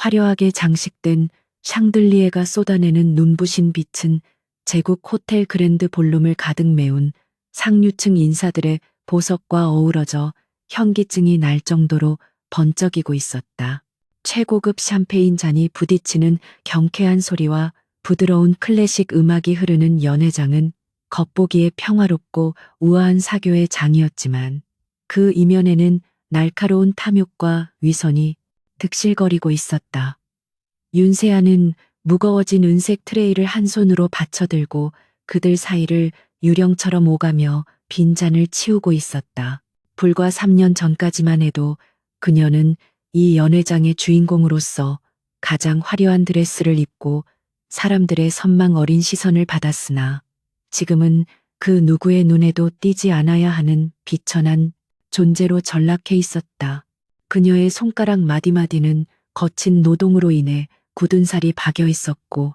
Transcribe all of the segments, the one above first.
화려하게 장식된 샹들리에가 쏟아내는 눈부신 빛은 제국 호텔 그랜드 볼룸을 가득 메운 상류층 인사들의 보석과 어우러져 현기증이 날 정도로 번쩍이고 있었다. 최고급 샴페인 잔이 부딪히는 경쾌한 소리와 부드러운 클래식 음악이 흐르는 연회장은 겉보기에 평화롭고 우아한 사교의 장이었지만 그 이면에는 날카로운 탐욕과 위선이 득실거리고 있었다. 윤세아는 무거워진 은색 트레이를 한 손으로 받쳐들고 그들 사이를 유령처럼 오가며 빈잔을 치우고 있었다. 불과 3년 전까지만 해도 그녀는 이 연회장의 주인공으로서 가장 화려한 드레스를 입고 사람들의 선망 어린 시선을 받았으나 지금은 그 누구의 눈에도 띄지 않아야 하는 비천한 존재로 전락해 있었다. 그녀의 손가락 마디마디는 거친 노동으로 인해 굳은 살이 박여 있었고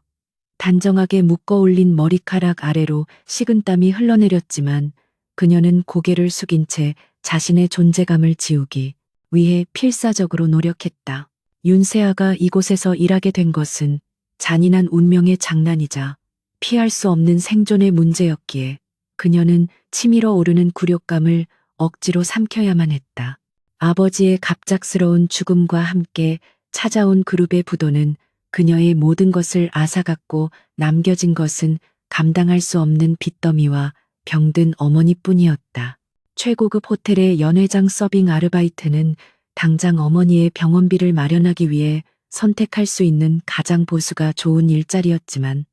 단정하게 묶어 올린 머리카락 아래로 식은땀이 흘러내렸지만 그녀는 고개를 숙인 채 자신의 존재감을 지우기 위해 필사적으로 노력했다. 윤세아가 이곳에서 일하게 된 것은 잔인한 운명의 장난이자 피할 수 없는 생존의 문제였기에 그녀는 치밀어 오르는 굴욕감을 억지로 삼켜야만 했다. 아버지의 갑작스러운 죽음과 함께 찾아온 그룹의 부도는 그녀의 모든 것을 앗아갔고 남겨진 것은 감당할 수 없는 빚더미와 병든 어머니뿐이었다. 최고급 호텔의 연회장 서빙 아르바이트는 당장 어머니의 병원비를 마련하기 위해 선택할 수 있는 가장 보수가 좋은 일자리였지만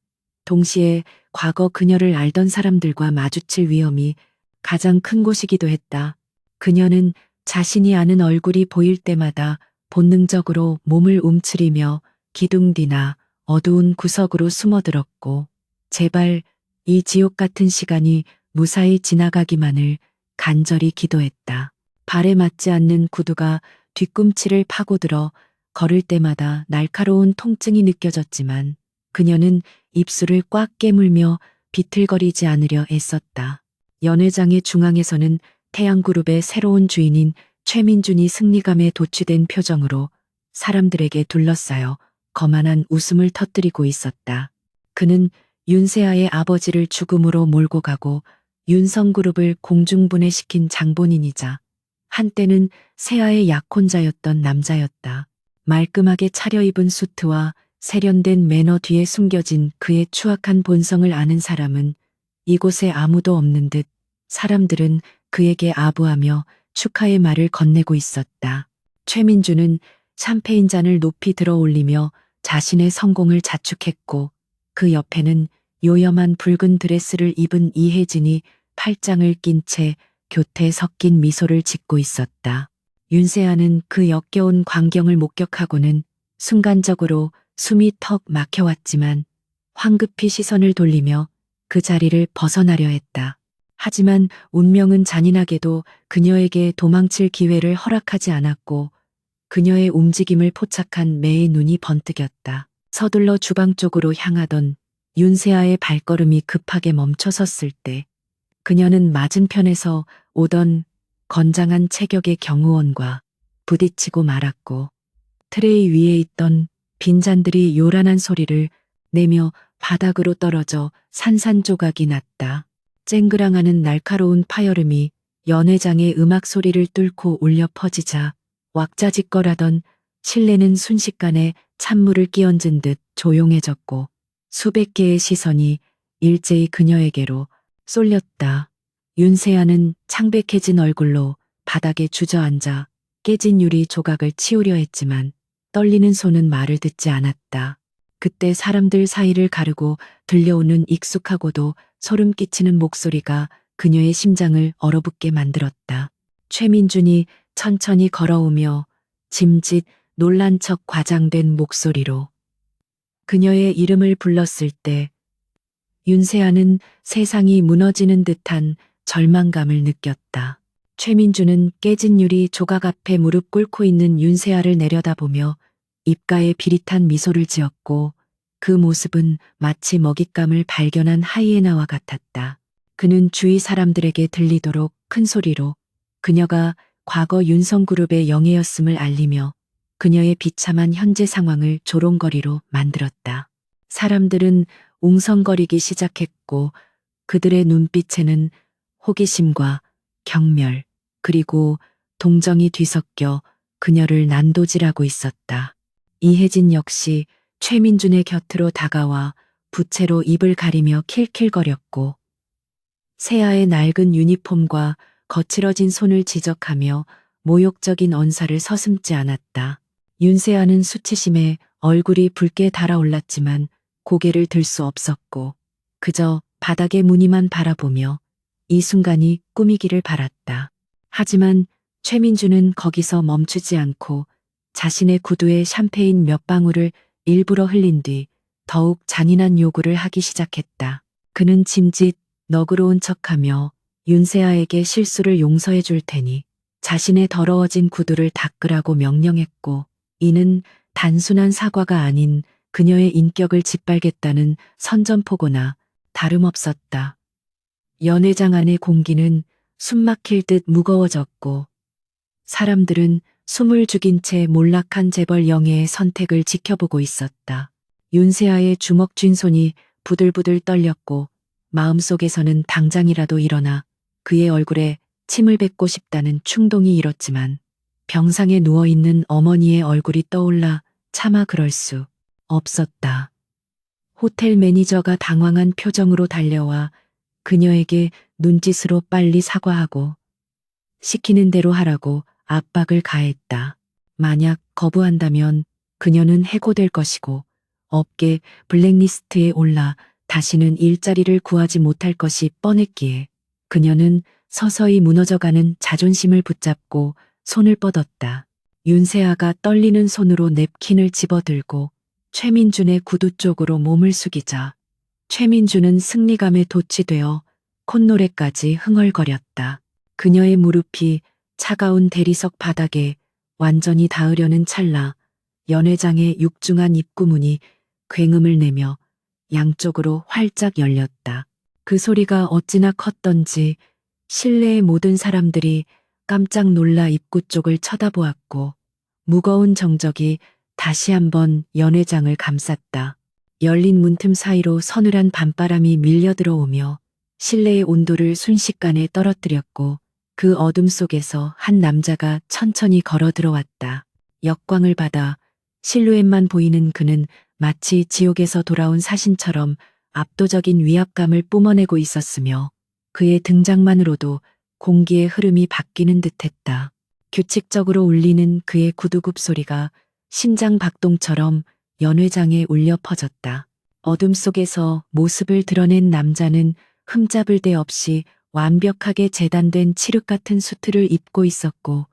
동시에 과거 그녀를 알던 사람들과 마주칠 위험이 가장 큰 곳이기도 했다. 그녀는 자신이 아는 얼굴이 보일 때마다 본능적으로 몸을 움츠리며 기둥 뒤나 어두운 구석으로 숨어들었고 제발 이 지옥 같은 시간이 무사히 지나가기만을 간절히 기도했다. 발에 맞지 않는 구두가 뒤꿈치를 파고들어 걸을 때마다 날카로운 통증이 느껴졌지만 그녀는 입술을 꽉 깨물며 비틀거리지 않으려 애썼다. 연회장의 중앙에서는 태양그룹의 새로운 주인인 최민준이 승리감에 도취된 표정으로 사람들에게 둘러싸여 거만한 웃음을 터뜨리고 있었다. 그는 윤세아의 아버지를 죽음으로 몰고 가고 윤성그룹을 공중분해시킨 장본인이자 한때는 세아의 약혼자였던 남자였다. 말끔하게 차려입은 수트와 세련된 매너 뒤에 숨겨진 그의 추악한 본성을 아는 사람은 이곳에 아무도 없는 듯 사람들은 그에게 아부하며 축하의 말을 건네고 있었다. 최민주는 샴페인 잔을 높이 들어 올리며 자신의 성공을 자축했고 그 옆에는 요염한 붉은 드레스를 입은 이혜진이 팔짱을 낀 채 교태 섞인 미소를 짓고 있었다. 윤세아는 그 역겨운 광경을 목격하고는 순간적으로 숨이 턱 막혀왔지만 황급히 시선을 돌리며 그 자리를 벗어나려 했다. 하지만 운명은 잔인하게도 그녀에게 도망칠 기회를 허락하지 않았고 그녀의 움직임을 포착한 매의 눈이 번뜩였다. 서둘러 주방 쪽으로 향하던 윤세아의 발걸음이 급하게 멈춰섰을 때 그녀는 맞은편에서 오던 건장한 체격의 경호원과 부딪히고 말았고 트레이 위에 있던 빈잔들이 요란한 소리를 내며 바닥으로 떨어져 산산조각이 났다. 쨍그랑하는 날카로운 파열음이 연회장의 음악 소리를 뚫고 울려 퍼지자 왁자지껄하던 실내는 순식간에 찬물을 끼얹은 듯 조용해졌고 수백 개의 시선이 일제히 그녀에게로 쏠렸다. 윤세아는 창백해진 얼굴로 바닥에 주저앉아 깨진 유리 조각을 치우려 했지만 떨리는 손은 말을 듣지 않았다. 그때 사람들 사이를 가르고 들려오는 익숙하고도 소름 끼치는 목소리가 그녀의 심장을 얼어붙게 만들었다. 최민준이 천천히 걸어오며 짐짓 놀란 척 과장된 목소리로 그녀의 이름을 불렀을 때 윤세아는 세상이 무너지는 듯한 절망감을 느꼈다. 최민주는 깨진 유리 조각 앞에 무릎 꿇고 있는 윤세아를 내려다보며 입가에 비릿한 미소를 지었고 그 모습은 마치 먹잇감을 발견한 하이에나와 같았다. 그는 주위 사람들에게 들리도록 큰 소리로 그녀가 과거 윤성그룹의 영예였음을 알리며 그녀의 비참한 현재 상황을 조롱거리로 만들었다. 사람들은 웅성거리기 시작했고 그들의 눈빛에는 호기심과 경멸, 그리고 동정이 뒤섞여 그녀를 난도질하고 있었다. 이혜진 역시 최민준의 곁으로 다가와 부채로 입을 가리며 킬킬거렸고 세아의 낡은 유니폼과 거칠어진 손을 지적하며 모욕적인 언사를 서슴지 않았다. 윤세아는 수치심에 얼굴이 붉게 달아올랐지만 고개를 들 수 없었고 그저 바닥의 무늬만 바라보며 이 순간이 꿈이기를 바랐다. 하지만 최민주는 거기서 멈추지 않고 자신의 구두에 샴페인 몇 방울을 일부러 흘린 뒤 더욱 잔인한 요구를 하기 시작했다. 그는 짐짓 너그러운 척하며 윤세아에게 실수를 용서해 줄 테니 자신의 더러워진 구두를 닦으라고 명령했고 이는 단순한 사과가 아닌 그녀의 인격을 짓밟겠다는 선전포고나 다름없었다. 연회장 안의 공기는 숨막힐 듯 무거워졌고 사람들은 숨을 죽인 채 몰락한 재벌 영예의 선택을 지켜보고 있었다. 윤세아의 주먹 쥔 손이 부들부들 떨렸고 마음속에서는 당장이라도 일어나 그의 얼굴에 침을 뱉고 싶다는 충동이 일었지만 병상에 누워있는 어머니의 얼굴이 떠올라 차마 그럴 수 없었다. 호텔 매니저가 당황한 표정으로 달려와 그녀에게 눈짓으로 빨리 사과하고 시키는 대로 하라고 압박을 가했다. 만약 거부한다면 그녀는 해고될 것이고 업계 블랙리스트에 올라 다시는 일자리를 구하지 못할 것이 뻔했기에 그녀는 서서히 무너져가는 자존심을 붙잡고 손을 뻗었다. 윤세아가 떨리는 손으로 냅킨을 집어들고 최민준의 구두 쪽으로 몸을 숙이자 최민준은 승리감에 도취되어 콧노래까지 흥얼거렸다. 그녀의 무릎이 차가운 대리석 바닥에 완전히 닿으려는 찰나 연회장의 육중한 입구문이 굉음을 내며 양쪽으로 활짝 열렸다. 그 소리가 어찌나 컸던지 실내의 모든 사람들이 깜짝 놀라 입구 쪽을 쳐다보았고 무거운 정적이 다시 한번 연회장을 감쌌다. 열린 문틈 사이로 서늘한 밤바람이 밀려 들어오며 실내의 온도를 순식간에 떨어뜨렸고 그 어둠 속에서 한 남자가 천천히 걸어 들어왔다. 역광을 받아 실루엣만 보이는 그는 마치 지옥에서 돌아온 사신처럼 압도적인 위압감을 뿜어내고 있었으며 그의 등장만으로도 공기의 흐름이 바뀌는 듯했다. 규칙적으로 울리는 그의 구두굽 소리가 심장 박동처럼 연회장에 울려 퍼졌다. 어둠 속에서 모습을 드러낸 남자는 흠잡을 데 없이 완벽하게 재단된 칠흑 같은 수트를 입고 있었고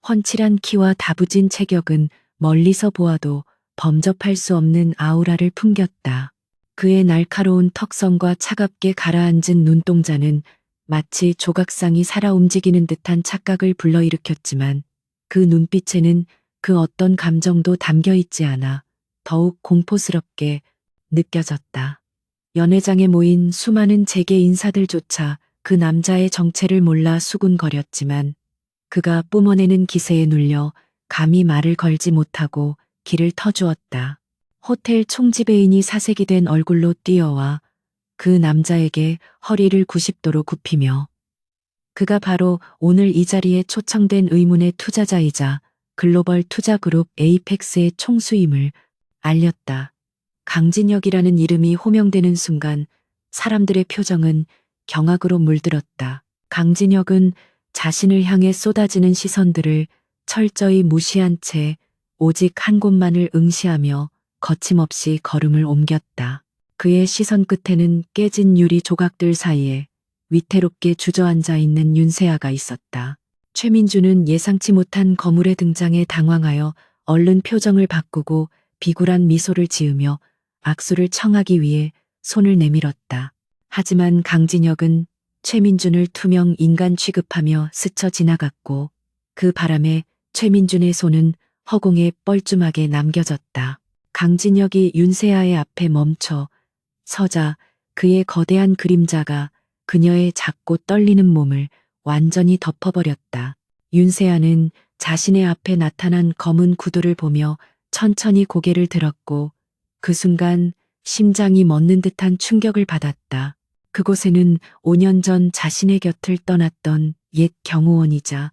훤칠한 키와 다부진 체격은 멀리서 보아도 범접할 수 없는 아우라를 풍겼다. 그의 날카로운 턱선과 차갑게 가라앉은 눈동자는 마치 조각상이 살아 움직이는 듯한 착각을 불러일으켰지만 그 눈빛에는 그 어떤 감정도 담겨 있지 않아 더욱 공포스럽게 느껴졌다. 연회장에 모인 수많은 재계 인사들조차 그 남자의 정체를 몰라 수군거렸지만 그가 뿜어내는 기세에 눌려 감히 말을 걸지 못하고 길을 터주었다. 호텔 총지배인이 사색이 된 얼굴로 뛰어와 그 남자에게 허리를 90도로 굽히며 그가 바로 오늘 이 자리에 초청된 의문의 투자자이자 글로벌 투자그룹 에이펙스의 총수임을 알렸다. 강진혁이라는 이름이 호명되는 순간 사람들의 표정은 경악으로 물들었다. 강진혁은 자신을 향해 쏟아지는 시선들을 철저히 무시한 채 오직 한 곳만을 응시하며 거침없이 걸음을 옮겼다. 그의 시선 끝에는 깨진 유리 조각들 사이에 위태롭게 주저앉아 있는 윤세아가 있었다. 최민주는 예상치 못한 거물의 등장에 당황하여 얼른 표정을 바꾸고 비굴한 미소를 지으며 악수를 청하기 위해 손을 내밀었다. 하지만 강진혁은 최민준을 투명 인간 취급하며 스쳐 지나갔고 그 바람에 최민준의 손은 허공에 뻘쭘하게 남겨졌다. 강진혁이 윤세아의 앞에 멈춰 서자 그의 거대한 그림자가 그녀의 작고 떨리는 몸을 완전히 덮어버렸다. 윤세아는 자신의 앞에 나타난 검은 구두를 보며 천천히 고개를 들었고 그 순간 심장이 멎는 듯한 충격을 받았다. 그곳에는 5년 전 자신의 곁을 떠났던 옛 경호원이자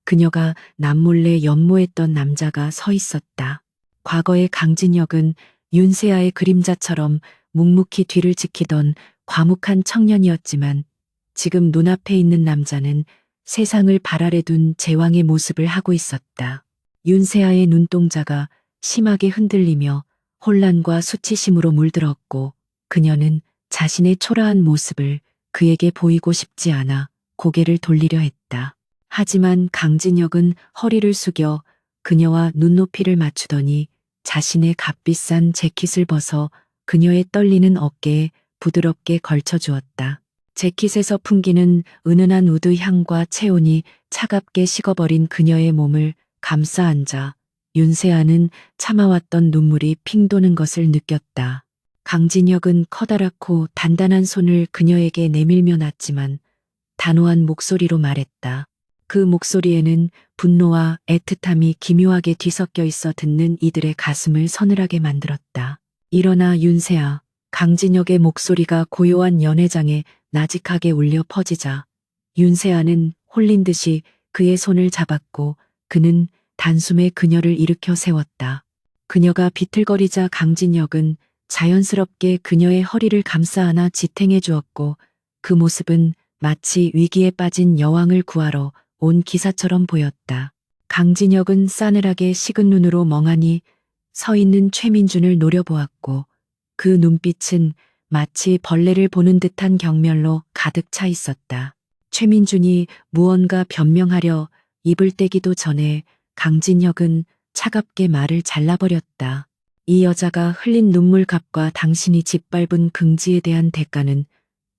그녀가 남몰래 연모했던 남자가 서 있었다. 과거의 강진혁은 윤세아의 그림자처럼 묵묵히 뒤를 지키던 과묵한 청년이었지만 지금 눈앞에 있는 남자는 세상을 발 아래 둔 제왕의 모습을 하고 있었다. 윤세아의 눈동자가 심하게 흔들리며 혼란과 수치심으로 물들었고 그녀는 자신의 초라한 모습을 그에게 보이고 싶지 않아 고개를 돌리려 했다. 하지만 강진혁은 허리를 숙여 그녀와 눈높이를 맞추더니 자신의 값비싼 재킷을 벗어 그녀의 떨리는 어깨에 부드럽게 걸쳐주었다. 재킷에서 풍기는 은은한 우드 향과 체온이 차갑게 식어버린 그녀의 몸을 감싸 안자 윤세아는 참아왔던 눈물이 핑 도는 것을 느꼈다. 강진혁은 커다랗고 단단한 손을 그녀에게 내밀며 놨지만 단호한 목소리로 말했다. 그 목소리에는 분노와 애틋함이 기묘하게 뒤섞여 있어 듣는 이들의 가슴을 서늘하게 만들었다. 일어나 윤세아. 강진혁의 목소리가 고요한 연회장에 나직하게 울려 퍼지자 윤세아는 홀린 듯이 그의 손을 잡았고 그는 단숨에 그녀를 일으켜 세웠다. 그녀가 비틀거리자 강진혁은 자연스럽게 그녀의 허리를 감싸 안아 지탱해 주었고 그 모습은 마치 위기에 빠진 여왕을 구하러 온 기사처럼 보였다. 강진혁은 싸늘하게 식은 눈으로 멍하니 서 있는 최민준을 노려보았고 그 눈빛은 마치 벌레를 보는 듯한 경멸로 가득 차 있었다. 최민준이 무언가 변명하려 입을 떼기도 전에 강진혁은 차갑게 말을 잘라버렸다. 이 여자가 흘린 눈물값과 당신이 짓밟은 긍지에 대한 대가는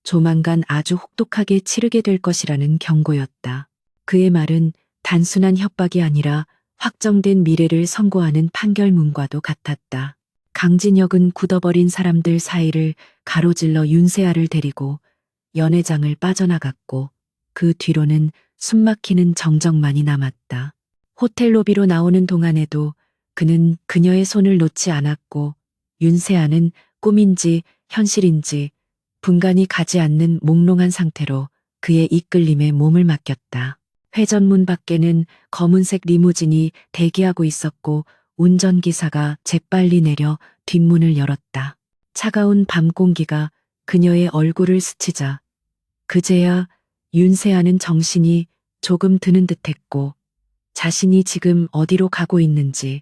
조만간 아주 혹독하게 치르게 될 것이라는 경고였다. 그의 말은 단순한 협박이 아니라 확정된 미래를 선고하는 판결문과도 같았다. 강진혁은 굳어버린 사람들 사이를 가로질러 윤세아를 데리고 연회장을 빠져나갔고 그 뒤로는 숨막히는 정적만이 남았다. 호텔 로비로 나오는 동안에도 그는 그녀의 손을 놓지 않았고 윤세아는 꿈인지 현실인지 분간이 가지 않는 몽롱한 상태로 그의 이끌림에 몸을 맡겼다. 회전문 밖에는 검은색 리무진이 대기하고 있었고 운전기사가 재빨리 내려 뒷문을 열었다. 차가운 밤 공기가 그녀의 얼굴을 스치자 그제야 윤세아는 정신이 조금 드는 듯했고 자신이 지금 어디로 가고 있는지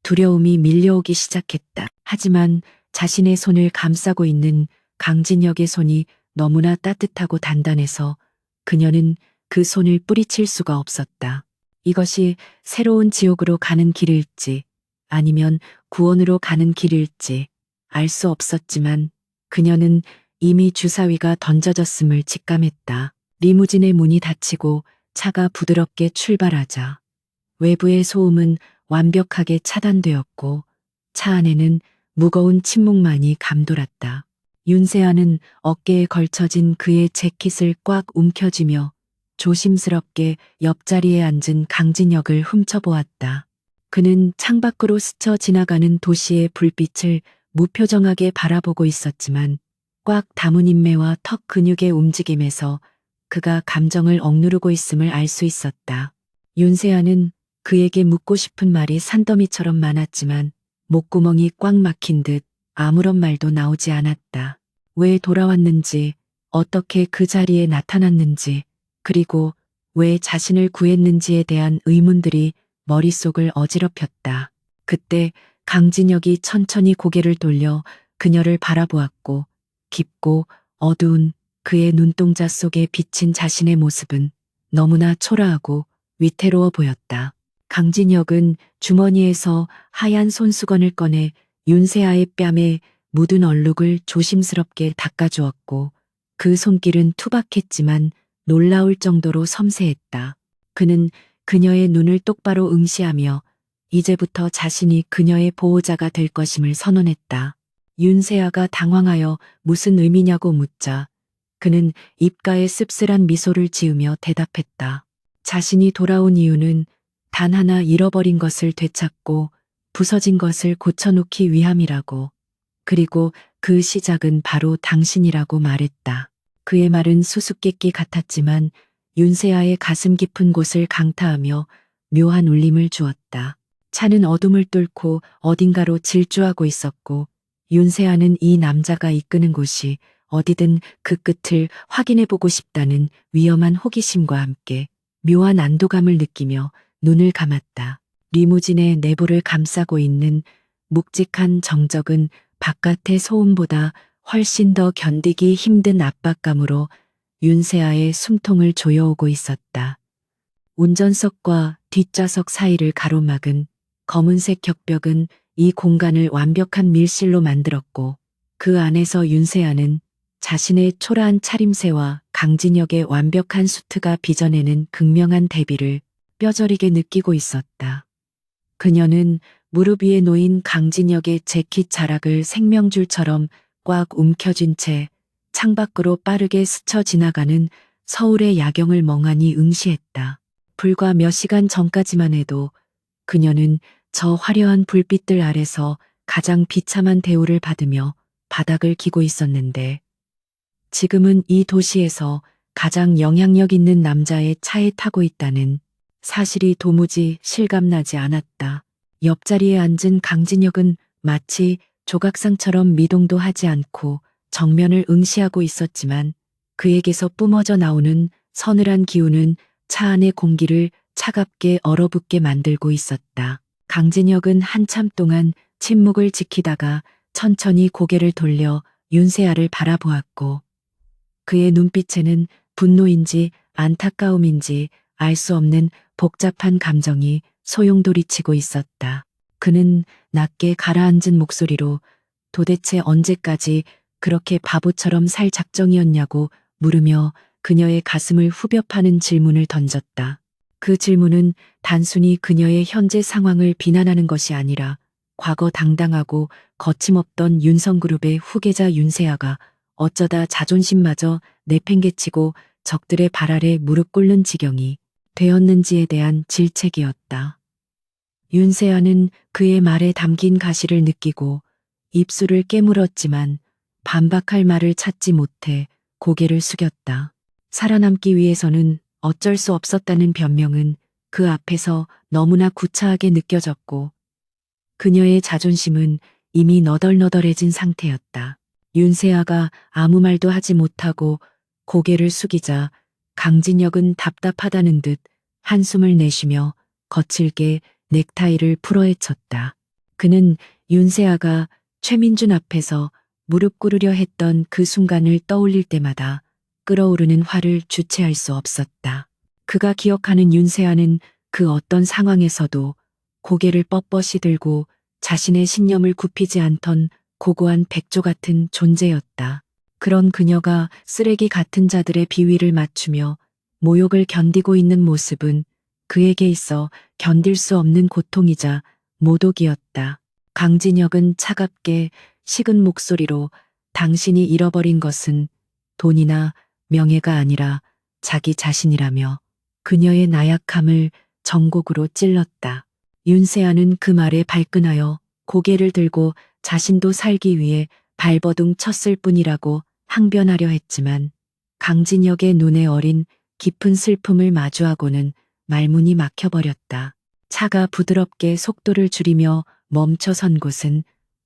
두려움이 밀려오기 시작했다. 하지만 자신의 손을 감싸고 있는 강진혁의 손이 너무나 따뜻하고 단단해서 그녀는 그 손을 뿌리칠 수가 없었다. 이것이 새로운 지옥으로 가는 길일지 아니면 구원으로 가는 길일지 알 수 없었지만 그녀는 이미 주사위가 던져졌음을 직감했다. 리무진의 문이 닫히고 차가 부드럽게 출발하자 외부의 소음은 완벽하게 차단되었고 차 안에는 무거운 침묵만이 감돌았다. 윤세아는 어깨에 걸쳐진 그의 재킷을 꽉 움켜쥐며 조심스럽게 옆자리에 앉은 강진혁을 훔쳐보았다. 그는 창밖으로 스쳐 지나가는 도시의 불빛을 무표정하게 바라보고 있었지만 꽉 담은 인매와 턱 근육의 움직임에서 그가 감정을 억누르고 있음을 알 수 있었다. 윤세아는 그에게 묻고 싶은 말이 산더미처럼 많았지만 목구멍이 꽉 막힌 듯 아무런 말도 나오지 않았다. 왜 돌아왔는지, 어떻게 그 자리에 나타났는지, 그리고 왜 자신을 구했는지에 대한 의문들이 머릿속을 어지럽혔다. 그때 강진혁이 천천히 고개를 돌려 그녀를 바라보았고 깊고 어두운 그의 눈동자 속에 비친 자신의 모습은 너무나 초라하고 위태로워 보였다. 강진혁은 주머니에서 하얀 손수건을 꺼내 윤세아의 뺨에 묻은 얼룩을 조심스럽게 닦아주었고 그 손길은 투박했지만 놀라울 정도로 섬세했다. 그는 그녀의 눈을 똑바로 응시하며 이제부터 자신이 그녀의 보호자가 될 것임을 선언했다. 윤세아가 당황하여 무슨 의미냐고 묻자 그는 입가에 씁쓸한 미소를 지으며 대답했다. 자신이 돌아온 이유는 단 하나 잃어버린 것을 되찾고 부서진 것을 고쳐놓기 위함이라고. 그리고 그 시작은 바로 당신이라고 말했다. 그의 말은 수수께끼 같았지만 윤세아의 가슴 깊은 곳을 강타하며 묘한 울림을 주었다. 차는 어둠을 뚫고 어딘가로 질주하고 있었고 윤세아는 이 남자가 이끄는 곳이 어디든 그 끝을 확인해보고 싶다는 위험한 호기심과 함께 묘한 안도감을 느끼며 눈을 감았다. 리무진의 내부를 감싸고 있는 묵직한 정적은 바깥의 소음보다 훨씬 더 견디기 힘든 압박감으로 윤세아의 숨통을 조여오고 있었다. 운전석과 뒷좌석 사이를 가로막은 검은색 격벽은 이 공간을 완벽한 밀실로 만들었고 그 안에서 윤세아는 자신의 초라한 차림새와 강진혁의 완벽한 수트가 빚어내는 극명한 대비를 뼈저리게 느끼고 있었다. 그녀는 무릎 위에 놓인 강진혁의 재킷 자락을 생명줄처럼 꽉 움켜쥔 채 창밖으로 빠르게 스쳐 지나가는 서울의 야경을 멍하니 응시했다. 불과 몇 시간 전까지만 해도 그녀는 저 화려한 불빛들 아래서 가장 비참한 대우를 받으며 바닥을 기고 있었는데 지금은 이 도시에서 가장 영향력 있는 남자의 차에 타고 있다는 사실이 도무지 실감나지 않았다. 옆자리에 앉은 강진혁은 마치 조각상처럼 미동도 하지 않고 정면을 응시하고 있었지만 그에게서 뿜어져 나오는 서늘한 기운은 차 안의 공기를 차갑게 얼어붙게 만들고 있었다. 강진혁은 한참 동안 침묵을 지키다가 천천히 고개를 돌려 윤세아를 바라보았고 그의 눈빛에는 분노인지 안타까움인지 알 수 없는 복잡한 감정이 소용돌이치고 있었다. 그는 낮게 가라앉은 목소리로 도대체 언제까지 그렇게 바보처럼 살 작정이었냐고 물으며 그녀의 가슴을 후벼 파는 질문을 던졌다. 그 질문은 단순히 그녀의 현재 상황을 비난하는 것이 아니라 과거 당당하고 거침없던 윤성그룹의 후계자 윤세아가 어쩌다 자존심마저 내팽개치고 적들의 발 아래 무릎 꿇는 지경이 되었는지에 대한 질책이었다. 윤세아는 그의 말에 담긴 가시를 느끼고 입술을 깨물었지만 반박할 말을 찾지 못해 고개를 숙였다. 살아남기 위해서는 어쩔 수 없었다는 변명은 그 앞에서 너무나 구차하게 느껴졌고 그녀의 자존심은 이미 너덜너덜해진 상태였다. 윤세아가 아무 말도 하지 못하고 고개를 숙이자 강진혁은 답답하다는 듯 한숨을 내쉬며 거칠게 넥타이를 풀어헤쳤다. 그는 윤세아가 최민준 앞에서 무릎 꿇으려 했던 그 순간을 떠올릴 때마다 끓어오르는 화를 주체할 수 없었다. 그가 기억하는 윤세아는 그 어떤 상황에서도 고개를 뻣뻣이 들고 자신의 신념을 굽히지 않던 고고한 백조 같은 존재였다. 그런 그녀가 쓰레기 같은 자들의 비위를 맞추며 모욕을 견디고 있는 모습은 그에게 있어 견딜 수 없는 고통이자 모독이었다. 강진혁은 차갑게 식은 목소리로 당신이 잃어버린 것은 돈이나 명예가 아니라 자기 자신이라며 그녀의 나약함을 정곡으로 찔렀다. 윤세아는 그 말에 발끈하여 고개를 들고 자신도 살기 위해 발버둥 쳤을 뿐이라고 항변하려 했지만 강진혁의 눈에 어린 깊은 슬픔을 마주하고는 말문이 막혀버렸다. 차가 부드럽게 속도를 줄이며 멈춰선 곳은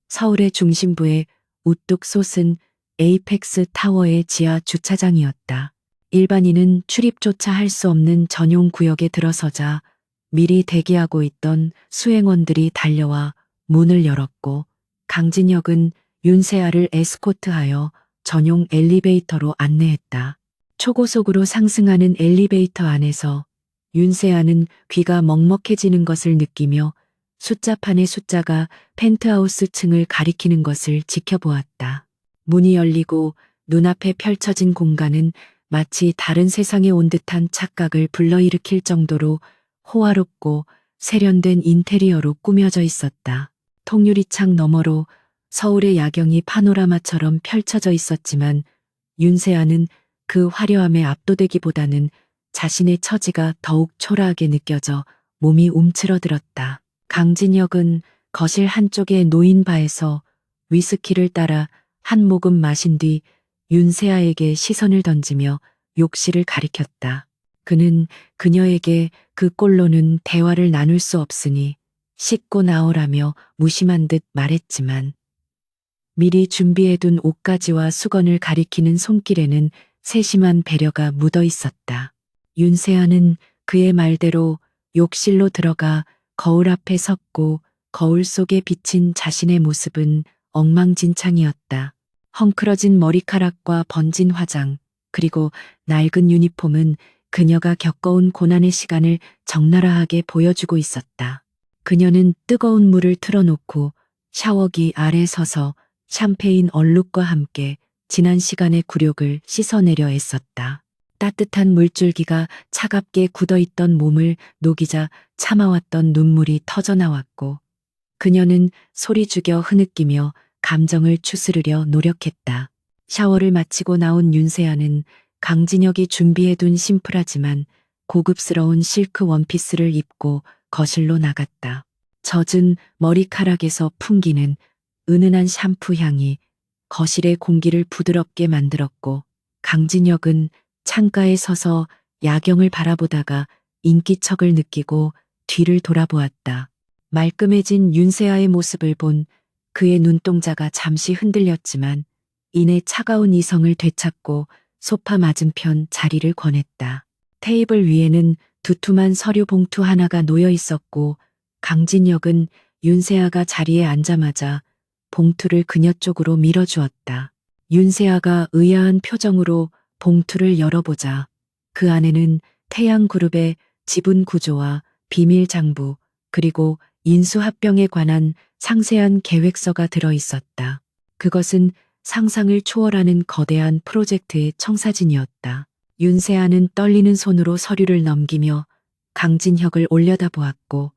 서울의 중심부에 우뚝 솟은 에이펙스 타워의 지하 주차장이었다. 일반인은 출입조차 할 수 없는 전용 구역에 들어서자 미리 대기하고 있던 수행원들이 달려와 문을 열었고 강진혁은 윤세아를 에스코트하여 전용 엘리베이터로 안내했다. 초고속으로 상승하는 엘리베이터 안에서 윤세아는 귀가 먹먹해지는 것을 느끼며 숫자판의 숫자가 펜트하우스 층을 가리키는 것을 지켜보았다. 문이 열리고 눈앞에 펼쳐진 공간은 마치 다른 세상에 온 듯한 착각을 불러일으킬 정도로 호화롭고 세련된 인테리어로 꾸며져 있었다. 통유리창 너머로 서울의 야경이 파노라마처럼 펼쳐져 있었지만 윤세아는 그 화려함에 압도되기보다는 자신의 처지가 더욱 초라하게 느껴져 몸이 움츠러들었다. 강진혁은 거실 한쪽에 놓인 바에서 위스키를 따라 한 모금 마신 뒤 윤세아에게 시선을 던지며 욕실을 가리켰다. 그는 그녀에게 그 꼴로는 대화를 나눌 수 없으니 씻고 나오라며 무심한 듯 말했지만 미리 준비해둔 옷가지와 수건을 가리키는 손길에는 세심한 배려가 묻어 있었다. 윤세아는 그의 말대로 욕실로 들어가 거울 앞에 섰고 거울 속에 비친 자신의 모습은 엉망진창이었다. 헝클어진 머리카락과 번진 화장, 그리고 낡은 유니폼은 그녀가 겪어온 고난의 시간을 적나라하게 보여주고 있었다. 그녀는 뜨거운 물을 틀어놓고 샤워기 아래 서서 샴페인 얼룩과 함께 지난 시간의 굴욕을 씻어내려 애썼다. 따뜻한 물줄기가 차갑게 굳어있던 몸을 녹이자 참아왔던 눈물이 터져나왔고 그녀는 소리 죽여 흐느끼며 감정을 추스르려 노력했다. 샤워를 마치고 나온 윤세아는 강진혁이 준비해둔 심플하지만 고급스러운 실크 원피스를 입고 거실로 나갔다. 젖은 머리카락에서 풍기는 은은한 샴푸 향이 거실의 공기를 부드럽게 만들었고 강진혁은 창가에 서서 야경을 바라보다가 인기척을 느끼고 뒤를 돌아보았다. 말끔해진 윤세아의 모습을 본 그의 눈동자가 잠시 흔들렸지만 이내 차가운 이성을 되찾고 소파 맞은편 자리를 권했다. 테이블 위에는 두툼한 서류 봉투 하나가 놓여 있었고 강진혁은 윤세아가 자리에 앉자마자 봉투를 그녀 쪽으로 밀어주었다. 윤세아가 의아한 표정으로 봉투를 열어보자 그 안에는 태양그룹의 지분 구조와 비밀 장부 그리고 인수합병에 관한 상세한 계획서가 들어 있었다. 그것은 상상을 초월하는 거대한 프로젝트의 청사진이었다. 윤세아는 떨리는 손으로 서류를 넘기며 강진혁을 올려다보았고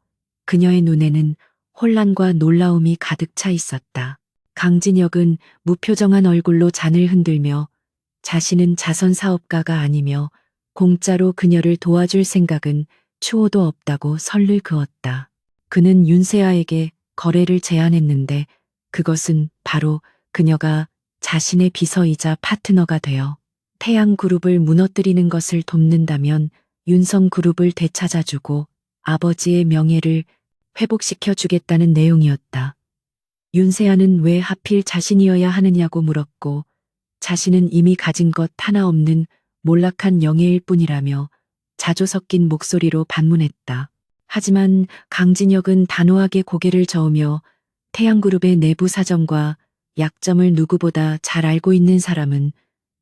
그녀의 눈에는 혼란과 놀라움이 가득 차 있었다. 강진혁은 무표정한 얼굴로 잔을 흔들며 자신은 자선 사업가가 아니며 공짜로 그녀를 도와줄 생각은 추호도 없다고 선을 그었다. 그는 윤세아에게 거래를 제안했는데 그것은 바로 그녀가 자신의 비서이자 파트너가 되어 태양그룹을 무너뜨리는 것을 돕는다면 윤성그룹을 되찾아주고 아버지의 명예를 회복시켜 주겠다는 내용이었다. 윤세아는 왜 하필 자신이어야 하느냐고 물었고 자신은 이미 가진 것 하나 없는 몰락한 영예일 뿐이라며 자조 섞인 목소리로 반문했다. 하지만 강진혁은 단호하게 고개를 저으며 태양그룹의 내부 사정과 약점을 누구보다 잘 알고 있는 사람은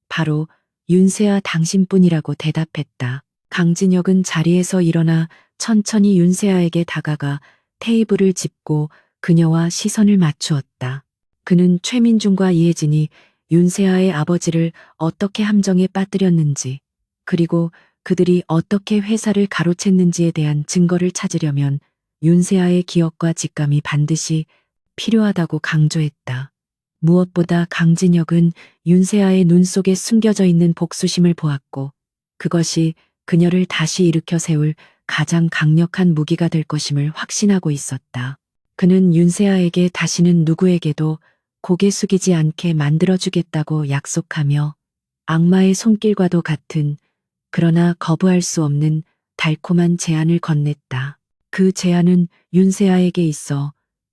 바로 윤세아 당신뿐이라고 대답했다. 강진혁은 자리에서 일어나 천천히 윤세아에게 다가가 테이블을 짚고 그녀와 시선을 맞추었다. 그는 최민중과 이혜진이 윤세아의 아버지를 어떻게 함정에 빠뜨렸는지 그리고 그들이 어떻게 회사를 가로챘는지에 대한 증거를 찾으려면 윤세아의 기억과 직감이 반드시 필요하다고 강조했다. 무엇보다 강진혁은 윤세아의 눈 속에 숨겨져 있는 복수심을 보았고 그것이 그녀를 다시 일으켜 세울 가장 강력한 무기가 될 것임을 확신하고 있었다. 그는 윤세아에게 다시는 누구에게도 고개 숙이지 않게 만들어주겠다고 약속하며 악마의 손길과도 같은 그러나 거부할 수 없는 달콤한 제안을 건넸다. 그 제안은 윤세아에게 있어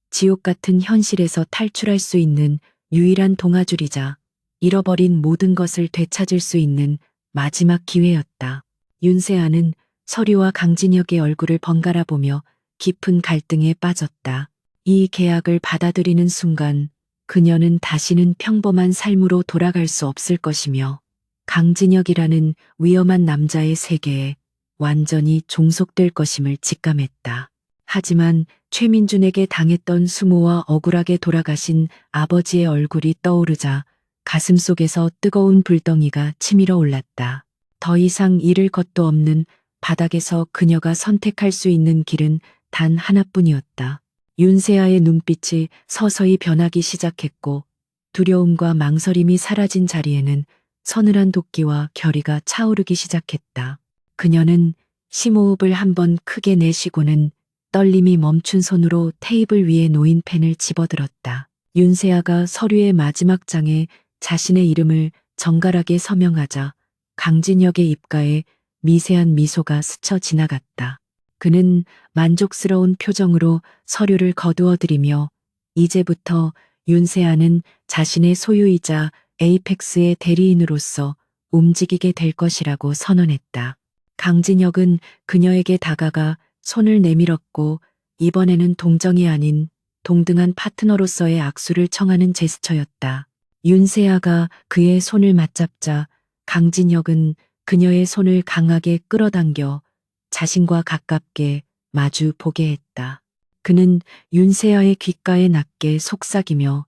지옥 같은 현실에서 탈출할 수 있는 유일한 동아줄이자 잃어버린 모든 것을 되찾을 수 있는 마지막 기회였다. 윤세아는 서류와 강진혁의 얼굴을 번갈아 보며 깊은 갈등에 빠졌다. 이 계약을 받아들이는 순간 그녀는 다시는 평범한 삶으로 돌아갈 수 없을 것이며 강진혁이라는 위험한 남자의 세계에 완전히 종속될 것임을 직감했다. 하지만 최민준에게 당했던 수모와 억울하게 돌아가신 아버지의 얼굴이 떠오르자 가슴속에서 뜨거운 불덩이가 치밀어 올랐다. 더 이상 잃을 것도 없는 바닥에서 그녀가 선택할 수 있는 길은 단 하나뿐이었다. 윤세아의 눈빛이 서서히 변하기 시작했고 두려움과 망설임이 사라진 자리에는 서늘한 도끼와 결의가 차오르기 시작했다. 그녀는 심호흡을 한번 크게 내쉬고는 떨림이 멈춘 손으로 테이블 위에 놓인 펜을 집어들었다. 윤세아가 서류의 마지막 장에 자신의 이름을 정갈하게 서명하자 강진혁의 입가에 미세한 미소가 스쳐 지나갔다. 그는 만족스러운 표정으로 서류를 거두어들이며 이제부터 윤세아는 자신의 소유이자 에이펙스의 대리인으로서 움직이게 될 것이라고 선언했다. 강진혁은 그녀에게 다가가 손을 내밀었고 이번에는 동정이 아닌 동등한 파트너로서의 악수를 청하는 제스처였다. 윤세아가 그의 손을 맞잡자 강진혁은 그녀의 손을 강하게 끌어당겨 자신과 가깝게 마주 보게 했다. 그는 윤세아의 귓가에 낮게 속삭이며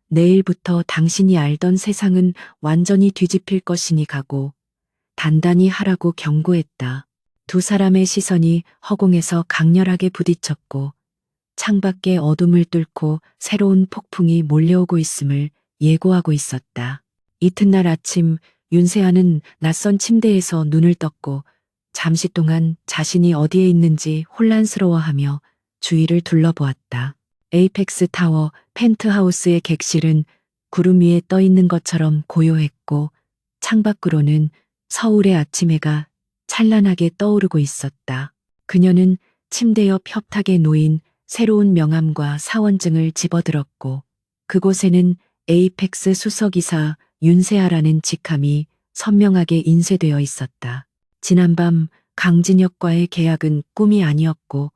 내일부터 당신이 알던 세상은 완전히 뒤집힐 것이니 가고 단단히 하라고 경고했다. 두 사람의 시선이 허공에서 강렬하게 부딪혔고 창밖의 어둠을 뚫고 새로운 폭풍이 몰려오고 있음을 예고하고 있었다. 이튿날 아침 윤세아는 낯선 침대에서 눈을 떴고 잠시 동안 자신이 어디에 있는지 혼란스러워하며 주위를 둘러보았다. 에이펙스 타워 펜트하우스의 객실은 구름 위에 떠 있는 것처럼 고요했고 창밖으로는 서울의 아침해가 찬란하게 떠오르고 있었다. 그녀는 침대 옆 협탁에 놓인 새로운 명함과 사원증을 집어들었고 그곳에는 에이펙스 수석이사 윤세아라는 직함이 선명하게 인쇄되어 있었다. 지난밤 강진혁과의 계약은 꿈이 아니었고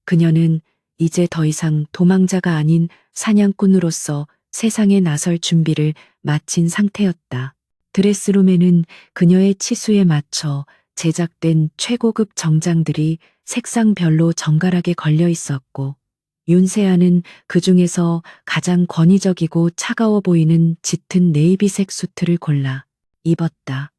그녀는 이제 더 이상 도망자가 아닌 사냥꾼으로서 세상에 나설 준비를 마친 상태였다. 드레스룸에는 그녀의 치수에 맞춰 제작된 최고급 정장들이 색상별로 정갈하게 걸려 있었고 윤세아는 그 중에서 가장 권위적이고 차가워 보이는 짙은 네이비색 수트를 골라 입었다.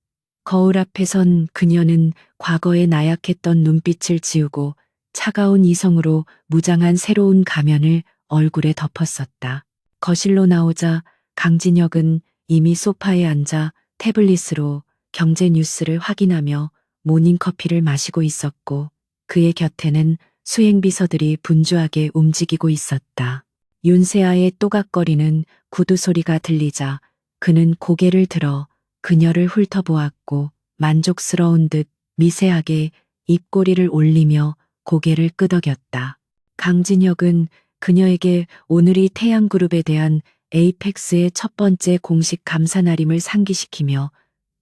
거울 앞에 선 그녀는 과거에 나약했던 눈빛을 지우고 차가운 이성으로 무장한 새로운 가면을 얼굴에 덮었었다. 거실로 나오자 강진혁은 이미 소파에 앉아 태블릿으로 경제 뉴스를 확인하며 모닝커피를 마시고 있었고 그의 곁에는 수행비서들이 분주하게 움직이고 있었다. 윤세아의 또각거리는 구두 소리가 들리자 그는 고개를 들어 그녀를 훑어보았고 만족스러운 듯 미세하게 입꼬리를 올리며 고개를 끄덕였다. 강진혁은 그녀에게 오늘이 태양그룹에 대한 에이펙스의 첫 번째 공식 감사 날임을 상기시키며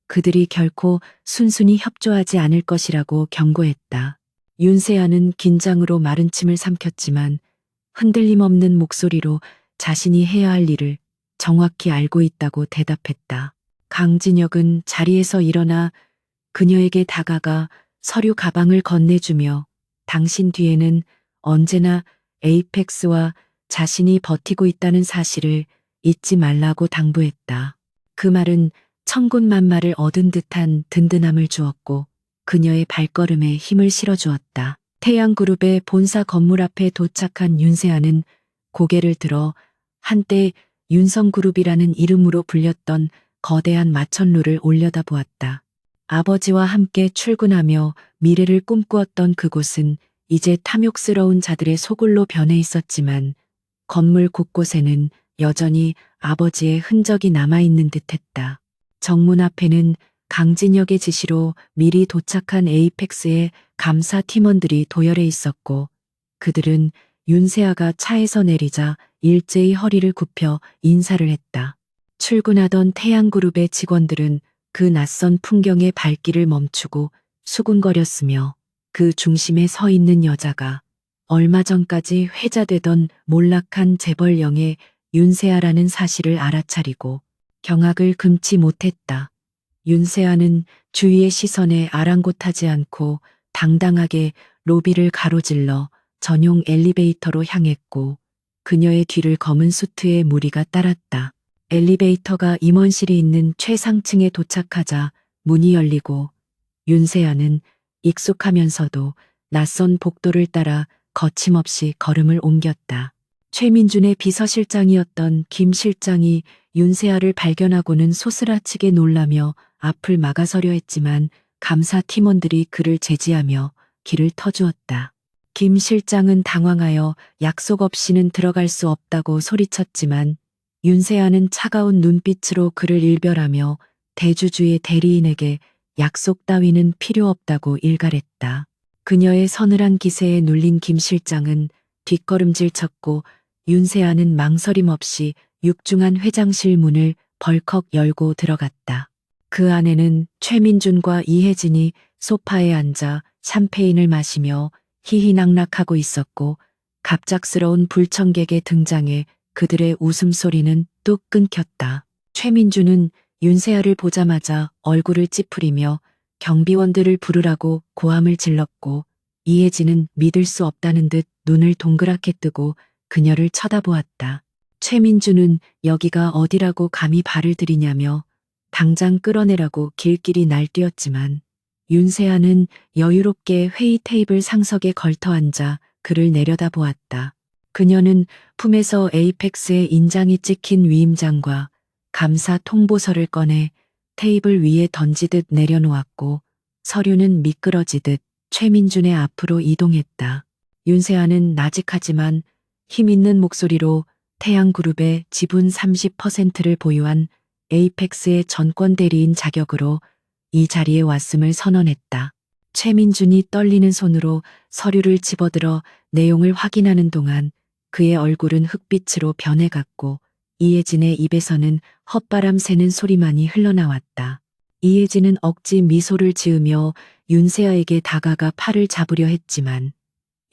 그들이 결코 순순히 협조하지 않을 것이라고 경고했다. 윤세아는 긴장으로 마른 침을 삼켰지만 흔들림 없는 목소리로 자신이 해야 할 일을 정확히 알고 있다고 대답했다. 강진혁은 자리에서 일어나 그녀에게 다가가 서류 가방을 건네주며 당신 뒤에는 언제나 에이펙스와 자신이 버티고 있다는 사실을 잊지 말라고 당부했다. 그 말은 천군만마를 얻은 듯한 든든함을 주었고 그녀의 발걸음에 힘을 실어주었다. 태양그룹의 본사 건물 앞에 도착한 윤세아는 고개를 들어 한때 윤성그룹이라는 이름으로 불렸던 거대한 마천루를 올려다보았다. 아버지와 함께 출근하며 미래를 꿈꾸었던 그곳은 이제 탐욕스러운 자들의 소굴로 변해 있었지만 건물 곳곳에는 여전히 아버지의 흔적이 남아있는 듯했다. 정문 앞에는 강진혁의 지시로 미리 도착한 에이펙스의 감사 팀원들이 도열해 있었고 그들은 윤세아가 차에서 내리자 일제히 허리를 굽혀 인사를 했다. 출근하던 태양그룹의 직원들은 그 낯선 풍경의 발길을 멈추고 수군거렸으며 그 중심에 서 있는 여자가 얼마 전까지 회자되던 몰락한 재벌령의 윤세아라는 사실을 알아차리고 경악을 금치 못했다. 윤세아는 주위의 시선에 아랑곳하지 않고 당당하게 로비를 가로질러 전용 엘리베이터로 향했고 그녀의 뒤를 검은 수트의 무리가 따랐다. 엘리베이터가 임원실이 있는 최상층에 도착하자 문이 열리고 윤세아는 익숙하면서도 낯선 복도를 따라 거침없이 걸음을 옮겼다. 최민준의 비서실장이었던 김 실장이 윤세아를 발견하고는 소스라치게 놀라며 앞을 막아서려 했지만 감사 팀원들이 그를 제지하며 길을 터주었다. 김 실장은 당황하여 약속 없이는 들어갈 수 없다고 소리쳤지만 윤세아는 차가운 눈빛으로 그를 일별하며 대주주의 대리인에게 약속 따위는 필요 없다고 일갈했다. 그녀의 서늘한 기세에 눌린 김 실장은 뒷걸음질 쳤고 윤세아는 망설임 없이 육중한 회장실 문을 벌컥 열고 들어갔다. 그 안에는 최민준과 이혜진이 소파에 앉아 샴페인을 마시며 희희낙낙하고 있었고 갑작스러운 불청객의 등장에 그들의 웃음소리는 뚝 끊겼다. 최민준은 윤세아를 보자마자 얼굴을 찌푸리며 경비원들을 부르라고 고함을 질렀고 이혜진은 믿을 수 없다는 듯 눈을 동그랗게 뜨고 그녀를 쳐다보았다. 최민준은 여기가 어디라고 감히 발을 들이냐며 당장 끌어내라고 길길이 날뛰었지만 윤세아는 여유롭게 회의 테이블 상석에 걸터 앉아 그를 내려다보았다. 그녀는 품에서 에이펙스의 인장이 찍힌 위임장과 감사 통보서를 꺼내 테이블 위에 던지듯 내려놓았고 서류는 미끄러지듯 최민준의 앞으로 이동했다. 윤세아는 나직하지만 힘있는 목소리로 태양그룹의 지분 30%를 보유한 에이펙스의 전권 대리인 자격으로 이 자리에 왔음을 선언했다. 최민준이 떨리는 손으로 서류를 집어들어 내용을 확인하는 동안 그의 얼굴은 흑빛으로 변해갔고 이혜진의 입에서는 헛바람 새는 소리만이 흘러나왔다. 이혜진은 억지 미소를 지으며 윤세아에게 다가가 팔을 잡으려 했지만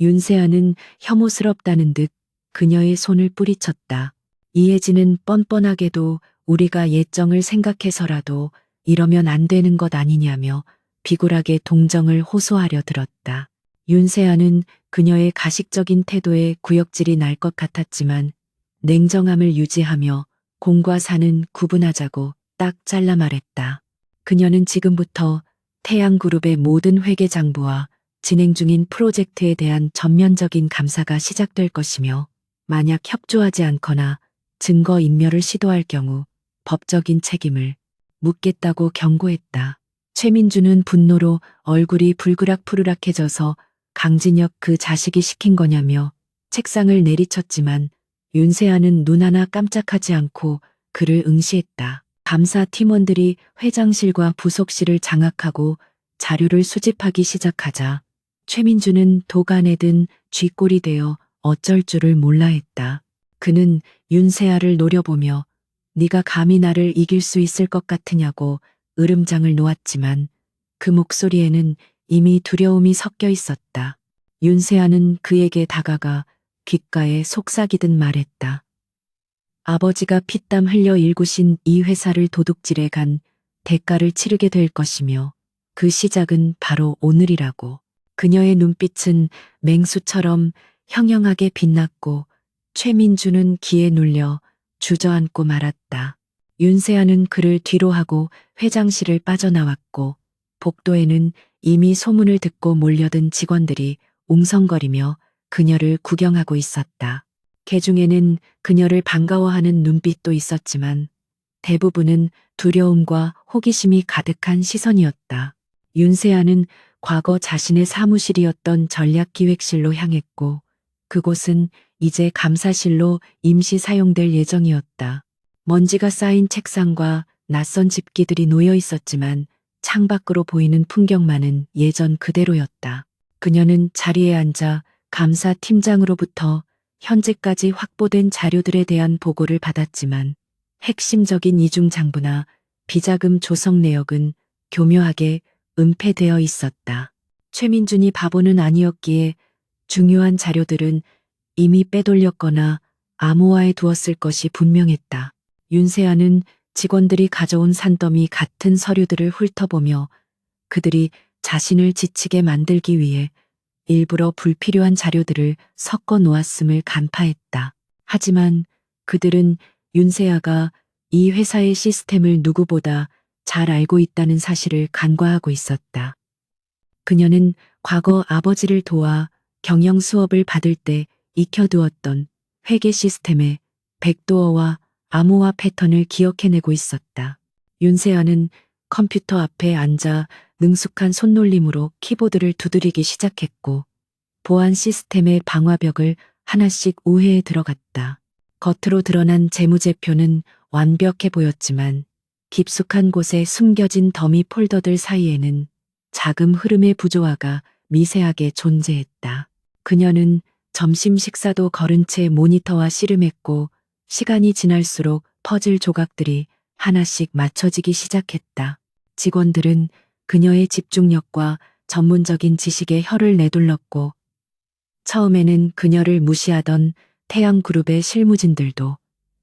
윤세아는 혐오스럽다는 듯 그녀의 손을 뿌리쳤다. 이혜진은 뻔뻔하게도 우리가 예정을 생각해서라도 이러면 안 되는 것 아니냐며 비굴하게 동정을 호소하려 들었다. 윤세아는 그녀의 가식적인 태도에 구역질이 날 것 같았지만 냉정함을 유지하며 공과 사는 구분하자고 딱 잘라 말했다. 그녀는 지금부터 태양그룹의 모든 회계장부와 진행 중인 프로젝트에 대한 전면적인 감사가 시작될 것이며 만약 협조하지 않거나 증거 인멸을 시도할 경우 법적인 책임을 묻겠다고 경고했다. 최민준은 분노로 얼굴이 불그락푸르락해져서 강진혁 그 자식이 시킨 거냐며 책상을 내리쳤지만 윤세아는 눈 하나 깜짝하지 않고 그를 응시했다. 감사 팀원들이 회장실과 부속실을 장악하고 자료를 수집하기 시작하자 최민준은 도간에 든 쥐꼬리 되어 어쩔 줄을 몰라 했다. 그는 윤세아를 노려보며 네가 감히 나를 이길 수 있을 것 같으냐고 으름장을 놓았지만 그 목소리에는 이미 두려움이 섞여 있었다. 윤세아는 그에게 다가가 귓가에 속삭이듯 말했다. 아버지가 피땀 흘려 일구신 이 회사를 도둑질해 간 대가를 치르게 될 것이며 그 시작은 바로 오늘이라고. 그녀의 눈빛은 맹수처럼 형형하게 빛났고 최민준은 기에 눌려 주저앉고 말았다. 윤세아는 그를 뒤로하고 회장실을 빠져나왔고 복도에는 이미 소문을 듣고 몰려든 직원들이 웅성거리며 그녀를 구경하고 있었다. 개 중에는 그녀를 반가워하는 눈빛도 있었지만 대부분은 두려움과 호기심이 가득한 시선이었다. 윤세아는 과거 자신의 사무실이었던 전략기획실로 향했고 그곳은 이제 감사실로 임시 사용될 예정이었다. 먼지가 쌓인 책상과 낯선 집기들이 놓여 있었지만 창밖으로 보이는 풍경만은 예전 그대로였다. 그녀는 자리에 앉아 감사팀장으로부터 현재까지 확보된 자료들에 대한 보고를 받았지만 핵심적인 이중장부나 비자금 조성 내역은 교묘하게 은폐되어 있었다. 최민준이 바보는 아니었기에 중요한 자료들은 이미 빼돌렸거나 암호화해 두었을 것이 분명했다. 윤세아는 직원들이 가져온 산더미 같은 서류들을 훑어보며 그들이 자신을 지치게 만들기 위해 일부러 불필요한 자료들을 섞어 놓았음을 간파했다. 하지만 그들은 윤세아가 이 회사의 시스템을 누구보다 잘 알고 있다는 사실을 간과하고 있었다. 그녀는 과거 아버지를 도와 경영 수업을 받을 때 익혀두었던 회계 시스템의 백도어와 암호화 패턴을 기억해내고 있었다. 윤세아는 컴퓨터 앞에 앉아 능숙한 손놀림으로 키보드를 두드리기 시작했고 보안 시스템의 방화벽을 하나씩 우회해 들어갔다. 겉으로 드러난 재무제표는 완벽해 보였지만 깊숙한 곳에 숨겨진 더미 폴더들 사이에는 자금 흐름의 부조화가 미세하게 존재했다. 그녀는 점심 식사도 거른 채 모니터와 씨름했고 시간이 지날수록 퍼즐 조각들이 하나씩 맞춰지기 시작했다. 직원들은 그녀의 집중력과 전문적인 지식에 혀를 내둘렀고 처음에는 그녀를 무시하던 태양그룹의 실무진들도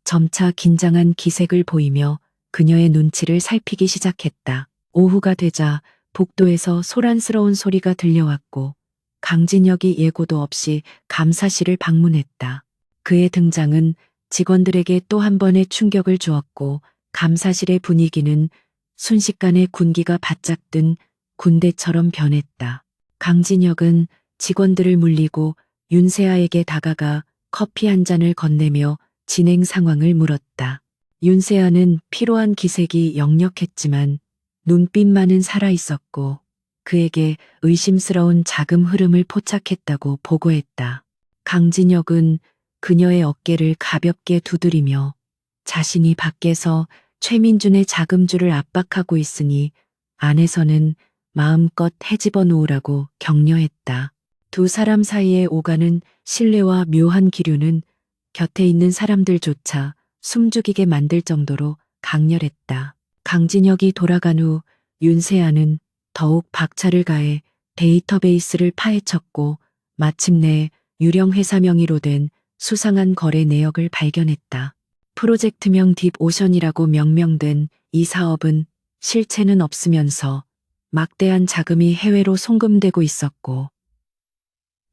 점차 긴장한 기색을 보이며 그녀의 눈치를 살피기 시작했다. 오후가 되자 복도에서 소란스러운 소리가 들려왔고 강진혁이 예고도 없이 감사실을 방문했다. 그의 등장은 직원들에게 또 한 번의 충격을 주었고 감사실의 분위기는 순식간에 군기가 바짝 든 군대처럼 변했다. 강진혁은 직원들을 물리고 윤세아에게 다가가 커피 한 잔을 건네며 진행 상황을 물었다. 윤세아는 피로한 기색이 역력했지만 눈빛만은 살아있었고 그에게 의심스러운 자금 흐름을 포착했다고 보고했다. 강진혁은 그녀의 어깨를 가볍게 두드리며 자신이 밖에서 최민준의 자금주를 압박하고 있으니 안에서는 마음껏 헤집어 놓으라고 격려했다. 두 사람 사이에 오가는 신뢰와 묘한 기류는 곁에 있는 사람들조차 숨죽이게 만들 정도로 강렬했다. 강진혁이 돌아간 후 윤세아는 더욱 박차를 가해 데이터베이스를 파헤쳤고 마침내 유령 회사 명의로 된 수상한 거래 내역을 발견했다. 프로젝트명 딥오션이라고 명명된 이 사업은 실체는 없으면서 막대한 자금이 해외로 송금되고 있었고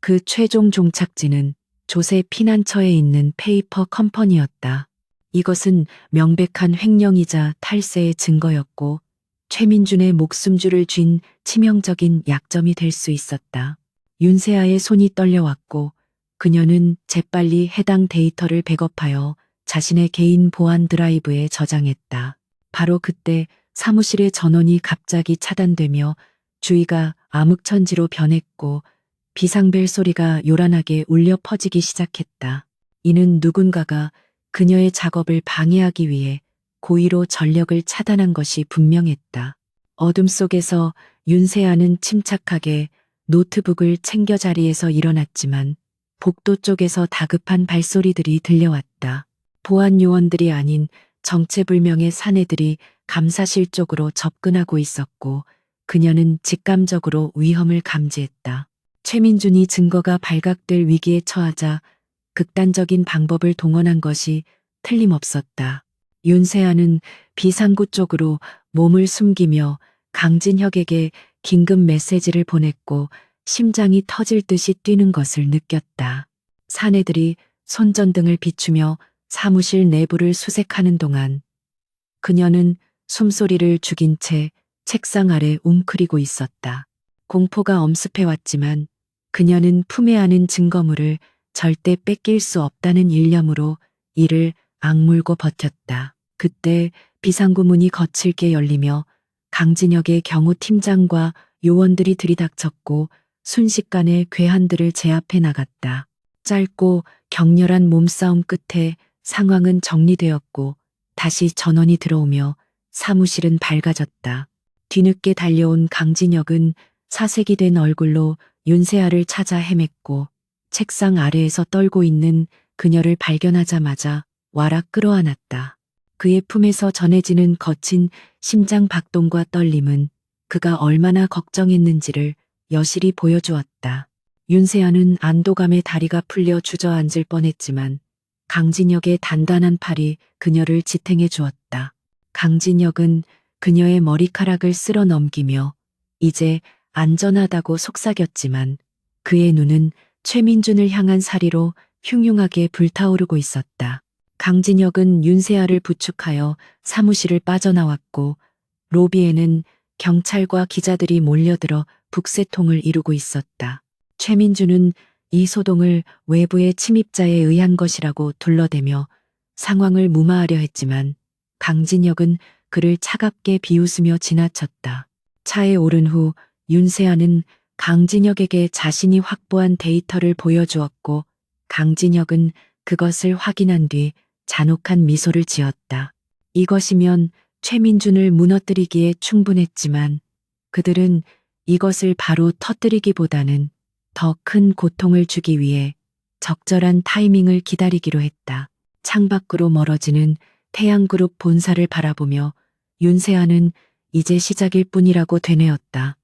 그 최종 종착지는 조세 피난처에 있는 페이퍼 컴퍼니였다. 이것은 명백한 횡령이자 탈세의 증거였고 최민준의 목숨줄을 쥔 치명적인 약점이 될 수 있었다. 윤세아의 손이 떨려왔고 그녀는 재빨리 해당 데이터를 백업하여 자신의 개인 보안 드라이브에 저장했다. 바로 그때 사무실의 전원이 갑자기 차단되며 주위가 암흑천지로 변했고 비상벨 소리가 요란하게 울려 퍼지기 시작했다. 이는 누군가가 그녀의 작업을 방해하기 위해 고의로 전력을 차단한 것이 분명했다. 어둠 속에서 윤세아는 침착하게 노트북을 챙겨 자리에서 일어났지만 복도 쪽에서 다급한 발소리들이 들려왔다. 보안 요원들이 아닌 정체불명의 사내들이 감사실 쪽으로 접근하고 있었고 그녀는 직감적으로 위험을 감지했다. 최민준이 증거가 발각될 위기에 처하자 극단적인 방법을 동원한 것이 틀림없었다. 윤세아는 비상구 쪽으로 몸을 숨기며 강진혁에게 긴급 메시지를 보냈고 심장이 터질 듯이 뛰는 것을 느꼈다. 사내들이 손전등을 비추며 사무실 내부를 수색하는 동안 그녀는 숨소리를 죽인 채 책상 아래 웅크리고 있었다. 공포가 엄습해왔지만 그녀는 품에 안은 증거물을 절대 뺏길 수 없다는 일념으로 이를 악물고 버텼다. 그때 비상구 문이 거칠게 열리며 강진혁의 경호 팀장과 요원들이 들이닥쳤고 순식간에 괴한들을 제압해 나갔다. 짧고 격렬한 몸싸움 끝에 상황은 정리되었고 다시 전원이 들어오며 사무실은 밝아졌다. 뒤늦게 달려온 강진혁은 사색이 된 얼굴로 윤세아를 찾아 헤맸고 책상 아래에서 떨고 있는 그녀를 발견하자마자 와락 끌어안았다. 그의 품에서 전해지는 거친 심장 박동과 떨림은 그가 얼마나 걱정했는지를 여실히 보여주었다. 윤세아는 안도감에 다리가 풀려 주저앉을 뻔했지만 강진혁의 단단한 팔이 그녀를 지탱해 주었다. 강진혁은 그녀의 머리카락을 쓸어 넘기며 이제 안전하다고 속삭였지만 그의 눈은 최민준을 향한 사리로 흉흉하게 불타오르고 있었다. 강진혁은 윤세아를 부축하여 사무실을 빠져나왔고 로비에는 경찰과 기자들이 몰려들어 북새통을 이루고 있었다. 최민준은 이 소동을 외부의 침입자에 의한 것이라고 둘러대며 상황을 무마하려 했지만 강진혁은 그를 차갑게 비웃으며 지나쳤다. 차에 오른 후 윤세아는 강진혁에게 자신이 확보한 데이터를 보여주었고 강진혁은 그것을 확인한 뒤 잔혹한 미소를 지었다. 이것이면 최민준을 무너뜨리기에 충분했지만 그들은 이것을 바로 터뜨리기보다는 더 큰 고통을 주기 위해 적절한 타이밍을 기다리기로 했다. 창밖으로 멀어지는 태양그룹 본사를 바라보며 윤세아는 이제 시작일 뿐이라고 되뇌었다.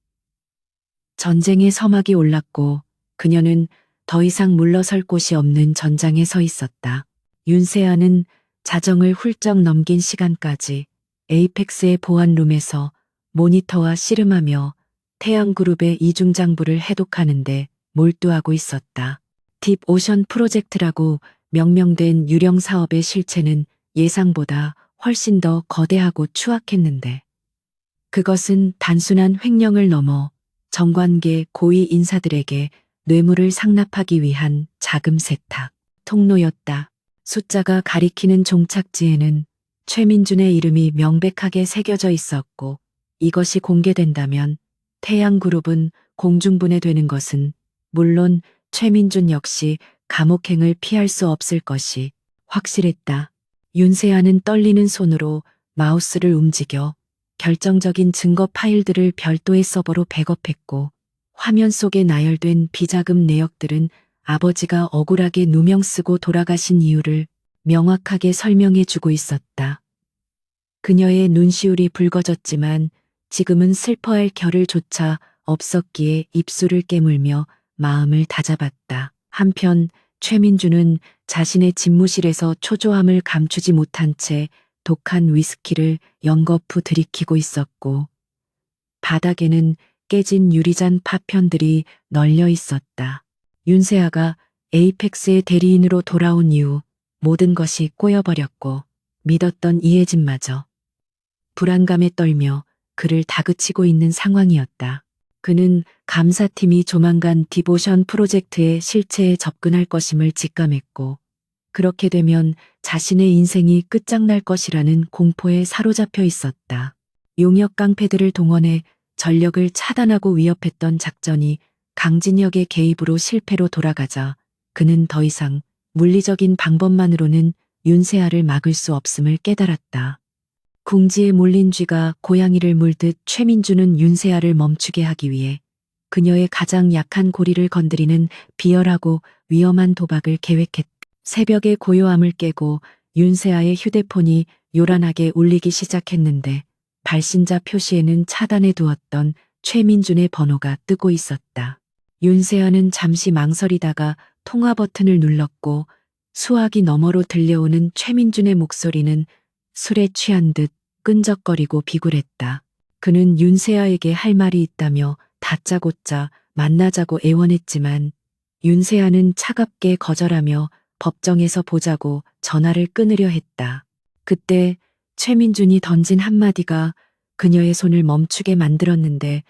전쟁의 서막이 올랐고 그녀는 더 이상 물러설 곳이 없는 전장에 서 있었다. 윤세아는 자정을 훌쩍 넘긴 시간까지 에이펙스의 보안룸에서 모니터와 씨름하며 태양그룹의 이중장부를 해독하는데 몰두하고 있었다. 딥오션 프로젝트라고 명명된 유령 사업의 실체는 예상보다 훨씬 더 거대하고 추악했는데 그것은 단순한 횡령을 넘어 정관계 고위 인사들에게 뇌물을 상납하기 위한 자금 세탁 통로였다. 숫자가 가리키는 종착지에는 최민준의 이름이 명백하게 새겨져 있었고 이것이 공개된다면 태양그룹은 공중분해되는 것은 물론 최민준 역시 감옥행을 피할 수 없을 것이 확실했다. 윤세아는 떨리는 손으로 마우스를 움직여 결정적인 증거 파일들을 별도의 서버로 백업했고 화면 속에 나열된 비자금 내역들은 아버지가 억울하게 누명 쓰고 돌아가신 이유를 명확하게 설명해 주고 있었다. 그녀의 눈시울이 붉어졌지만 지금은 슬퍼할 겨를조차 없었기에 입술을 깨물며 마음을 다잡았다. 한편 최민주는 자신의 집무실에서 초조함을 감추지 못한 채 독한 위스키를 연거푸 들이키고 있었고 바닥에는 깨진 유리잔 파편들이 널려 있었다. 윤세아가 에이펙스의 대리인으로 돌아온 이후 모든 것이 꼬여버렸고 믿었던 이혜진마저 불안감에 떨며 그를 다그치고 있는 상황이었다. 그는 감사팀이 조만간 디보션 프로젝트의 실체에 접근할 것임을 직감했고 그렇게 되면 자신의 인생이 끝장날 것이라는 공포에 사로잡혀 있었다. 용역 깡패들을 동원해 전력을 차단하고 위협했던 작전이 강진혁의 개입으로 실패로 돌아가자 그는 더 이상 물리적인 방법만으로는 윤세아를 막을 수 없음을 깨달았다. 궁지에 몰린 쥐가 고양이를 물듯 최민주는 윤세아를 멈추게 하기 위해 그녀의 가장 약한 고리를 건드리는 비열하고 위험한 도박을 계획했다. 새벽의 고요함을 깨고 윤세아의 휴대폰이 요란하게 울리기 시작했는데 발신자 표시에는 차단해 두었던 최민준의 번호가 뜨고 있었다. 윤세아는 잠시 망설이다가 통화 버튼을 눌렀고 수화기 너머로 들려오는 최민준의 목소리는 술에 취한 듯 끈적거리고 비굴했다. 그는 윤세아에게 할 말이 있다며 다짜고짜 만나자고 애원했지만 윤세아는 차갑게 거절하며 법정에서 보자고 전화를 끊으려 했다. 그때 최민준이 던진 한마디가 그녀의 손을 멈추게 만들었는데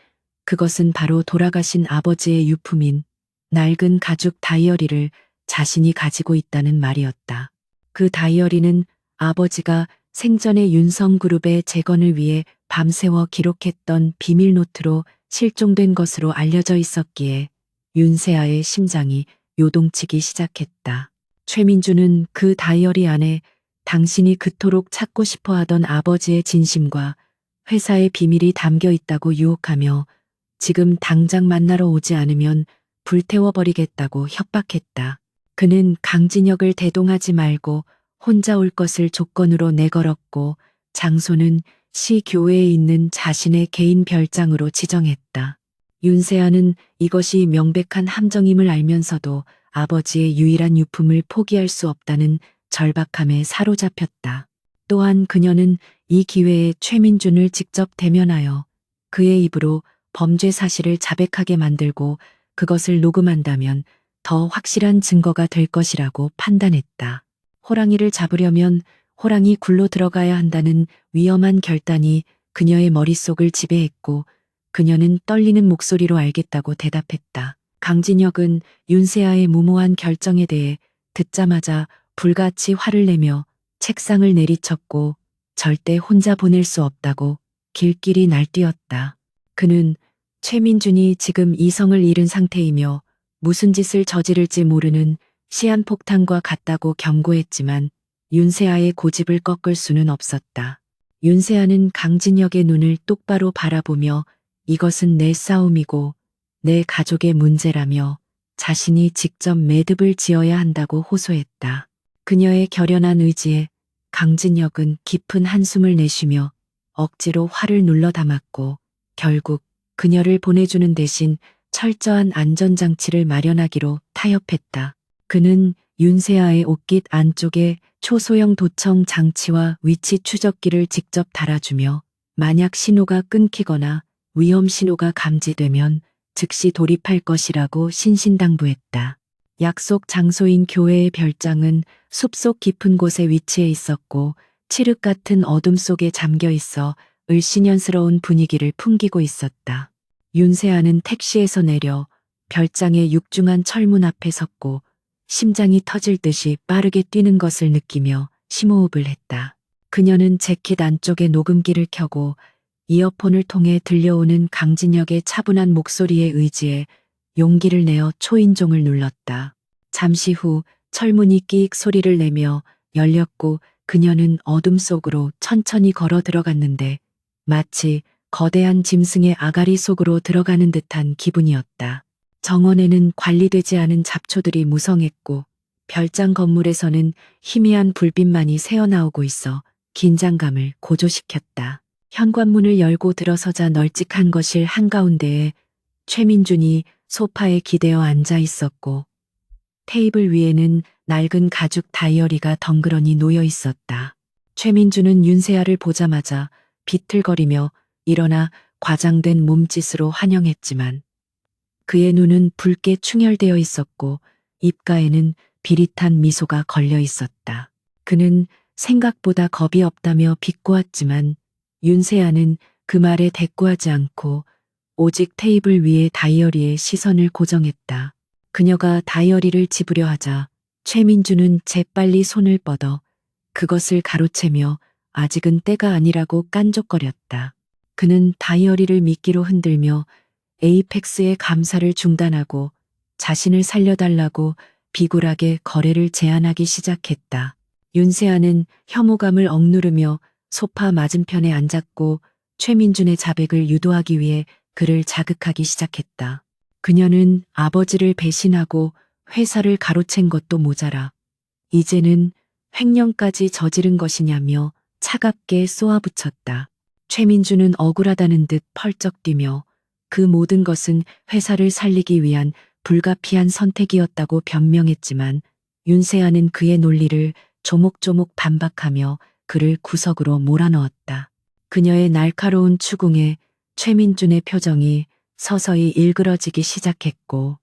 그것은 바로 돌아가신 아버지의 유품인 낡은 가죽 다이어리를 자신이 가지고 있다는 말이었다. 그 다이어리는 아버지가 생전에 윤성그룹의 재건을 위해 밤새워 기록했던 비밀 노트로 실종된 것으로 알려져 있었기에 윤세아의 심장이 요동치기 시작했다. 최민주는 그 다이어리 안에 당신이 그토록 찾고 싶어 하던 아버지의 진심과 회사의 비밀이 담겨 있다고 유혹하며 지금 당장 만나러 오지 않으면 불태워버리겠다고 협박했다. 그는 강진혁을 대동하지 말고 혼자 올 것을 조건으로 내걸었고 장소는 시 교외에 있는 자신의 개인 별장으로 지정했다. 윤세아는 이것이 명백한 함정임을 알면서도 아버지의 유일한 유품을 포기할 수 없다는 절박함에 사로잡혔다. 또한 그녀는 이 기회에 최민준을 직접 대면하여 그의 입으로 범죄 사실을 자백하게 만들고 그것을 녹음한다면 더 확실한 증거가 될 것이라고 판단했다. 호랑이를 잡으려면 호랑이 굴로 들어가야 한다는 위험한 결단이 그녀의 머릿속을 지배했고 그녀는 떨리는 목소리로 알겠다고 대답했다. 강진혁은 윤세아의 무모한 결정에 대해 듣자마자 불같이 화를 내며 책상을 내리쳤고 절대 혼자 보낼 수 없다고 길길이 날뛰었다. 그는 최민준이 지금 이성을 잃은 상태이며 무슨 짓을 저지를지 모르는 시한폭탄과 같다고 경고했지만 윤세아의 고집을 꺾을 수는 없었다. 윤세아는 강진혁의 눈을 똑바로 바라보며 이것은 내 싸움이고 내 가족의 문제라며 자신이 직접 매듭을 지어야 한다고 호소했다. 그녀의 결연한 의지에 강진혁은 깊은 한숨을 내쉬며 억지로 화를 눌러 담았고 결국 그녀를 보내주는 대신 철저한 안전장치를 마련하기로 타협했다. 그는 윤세아의 옷깃 안쪽에 초소형 도청 장치와 위치 추적기를 직접 달아주며 만약 신호가 끊기거나 위험 신호가 감지되면 즉시 돌입할 것이라고 신신당부했다. 약속 장소인 교회의 별장은 숲속 깊은 곳에 위치해 있었고 칠흑 같은 어둠 속에 잠겨 있어 을씨년스러운 분위기를 풍기고 있었다. 윤세아는 택시에서 내려 별장의 육중한 철문 앞에 섰고 심장이 터질 듯이 빠르게 뛰는 것을 느끼며 심호흡을 했다. 그녀는 재킷 안쪽에 녹음기를 켜고 이어폰을 통해 들려오는 강진혁의 차분한 목소리에 의지해 용기를 내어 초인종을 눌렀다. 잠시 후 철문이 끼익 소리를 내며 열렸고 그녀는 어둠 속으로 천천히 걸어 들어갔는데 마치 거대한 짐승의 아가리 속으로 들어가는 듯한 기분이었다. 정원에는 관리되지 않은 잡초들이 무성했고 별장 건물에서는 희미한 불빛만이 새어나오고 있어 긴장감을 고조시켰다. 현관문을 열고 들어서자 널찍한 거실 한가운데에 최민준이 소파에 기대어 앉아 있었고 테이블 위에는 낡은 가죽 다이어리가 덩그러니 놓여 있었다. 최민준은 윤세아를 보자마자 비틀거리며 일어나 과장된 몸짓으로 환영했지만 그의 눈은 붉게 충혈되어 있었고 입가에는 비릿한 미소가 걸려 있었다. 그는 생각보다 겁이 없다며 비꼬았지만 윤세아는 그 말에 대꾸하지 않고 오직 테이블 위의 다이어리에 시선을 고정했다. 그녀가 다이어리를 집으려 하자 최민주는 재빨리 손을 뻗어 그것을 가로채며 아직은 때가 아니라고 깐족거렸다. 그는 다이어리를 미끼로 흔들며 에이펙스의 감사를 중단하고 자신을 살려달라고 비굴하게 거래를 제안하기 시작했다. 윤세아는 혐오감을 억누르며 소파 맞은편에 앉았고 최민준의 자백을 유도하기 위해 그를 자극하기 시작했다. 그녀는 아버지를 배신하고 회사를 가로챈 것도 모자라 이제는 횡령까지 저지른 것이냐며 차갑게 쏘아붙였다. 최민준은 억울하다는 듯 펄쩍 뛰며 그 모든 것은 회사를 살리기 위한 불가피한 선택이었다고 변명했지만 윤세아는 그의 논리를 조목조목 반박하며 그를 구석으로 몰아넣었다. 그녀의 날카로운 추궁에 최민준의 표정이 서서히 일그러지기 시작했고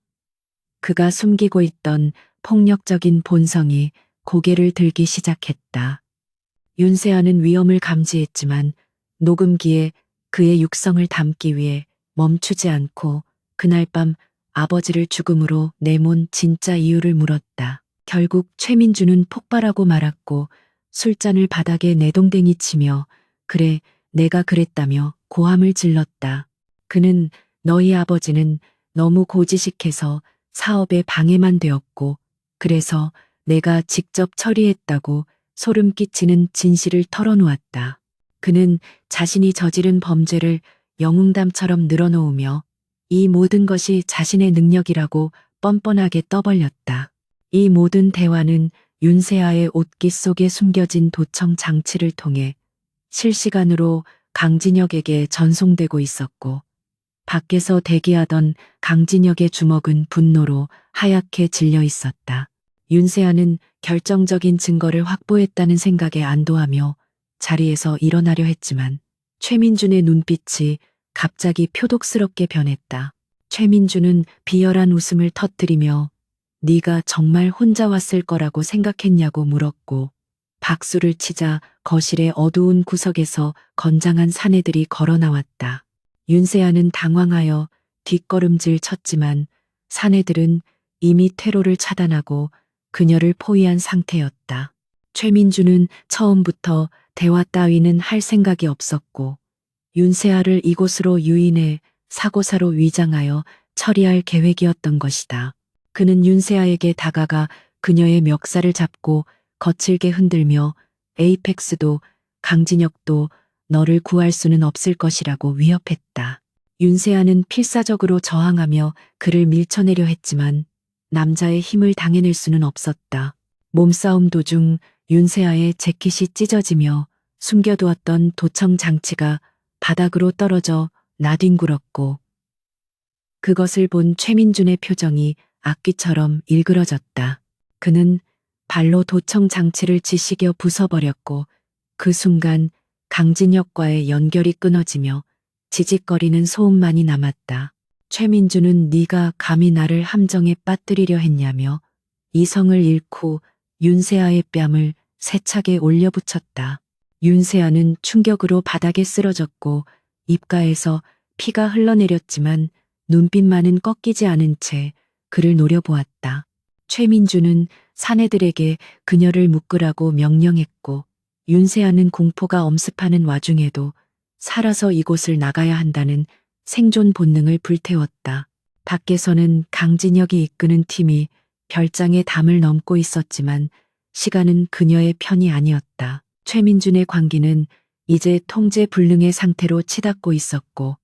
그가 숨기고 있던 폭력적인 본성이 고개를 들기 시작했다. 윤세아는 위험을 감지했지만 녹음기에 그의 육성을 담기 위해 멈추지 않고 그날 밤 아버지를 죽음으로 내몬 진짜 이유를 물었다. 결국 최민주는 폭발하고 말았고 술잔을 바닥에 내동댕이 치며 그래 내가 그랬다며 고함을 질렀다. 그는 너희 아버지는 너무 고지식해서 사업에 방해만 되었고 그래서 내가 직접 처리했다고 소름 끼치는 진실을 털어놓았다. 그는 자신이 저지른 범죄를 영웅담처럼 늘어놓으며 이 모든 것이 자신의 능력이라고 뻔뻔하게 떠벌렸다. 이 모든 대화는 윤세아의 옷깃 속에 숨겨진 도청 장치를 통해 실시간으로 강진혁에게 전송되고 있었고 밖에서 대기하던 강진혁의 주먹은 분노로 하얗게 질려 있었다. 윤세아는 결정적인 증거를 확보했다는 생각에 안도하며 자리에서 일어나려 했지만 최민준의 눈빛이 갑자기 표독스럽게 변했다. 최민준은 비열한 웃음을 터뜨리며 네가 정말 혼자 왔을 거라고 생각했냐고 물었고 박수를 치자 거실의 어두운 구석에서 건장한 사내들이 걸어 나왔다. 윤세아는 당황하여 뒷걸음질 쳤지만 사내들은 이미 퇴로를 차단하고 그녀를 포위한 상태였다. 최민주는 처음부터 대화 따위는 할 생각이 없었고 윤세아를 이곳으로 유인해 사고사로 위장하여 처리할 계획이었던 것이다. 그는 윤세아에게 다가가 그녀의 멱살을 잡고 거칠게 흔들며 에이펙스도 강진혁도 너를 구할 수는 없을 것이라고 위협했다. 윤세아는 필사적으로 저항하며 그를 밀쳐내려 했지만 남자의 힘을 당해낼 수는 없었다. 몸싸움 도중 윤세아의 재킷이 찢어지며 숨겨두었던 도청 장치가 바닥으로 떨어져 나뒹굴었고 그것을 본 최민준의 표정이 악귀처럼 일그러졌다. 그는 발로 도청 장치를 지시겨 부숴버렸고 그 순간 강진혁과의 연결이 끊어지며 지직거리는 소음만이 남았다. 최민준은 네가 감히 나를 함정에 빠뜨리려 했냐며 이성을 잃고 윤세아의 뺨을 세차게 올려붙였다. 윤세아는 충격으로 바닥에 쓰러졌고 입가에서 피가 흘러내렸지만 눈빛만은 꺾이지 않은 채 그를 노려보았다. 최민주는 사내들에게 그녀를 묶으라고 명령했고 윤세아는 공포가 엄습하는 와중에도 살아서 이곳을 나가야 한다는 생존 본능을 불태웠다. 밖에서는 강진혁이 이끄는 팀이 별장의 담을 넘고 있었지만 시간은 그녀의 편이 아니었다. 최민준의 광기는 이제 통제 불능의 상태로 치닫고 있었고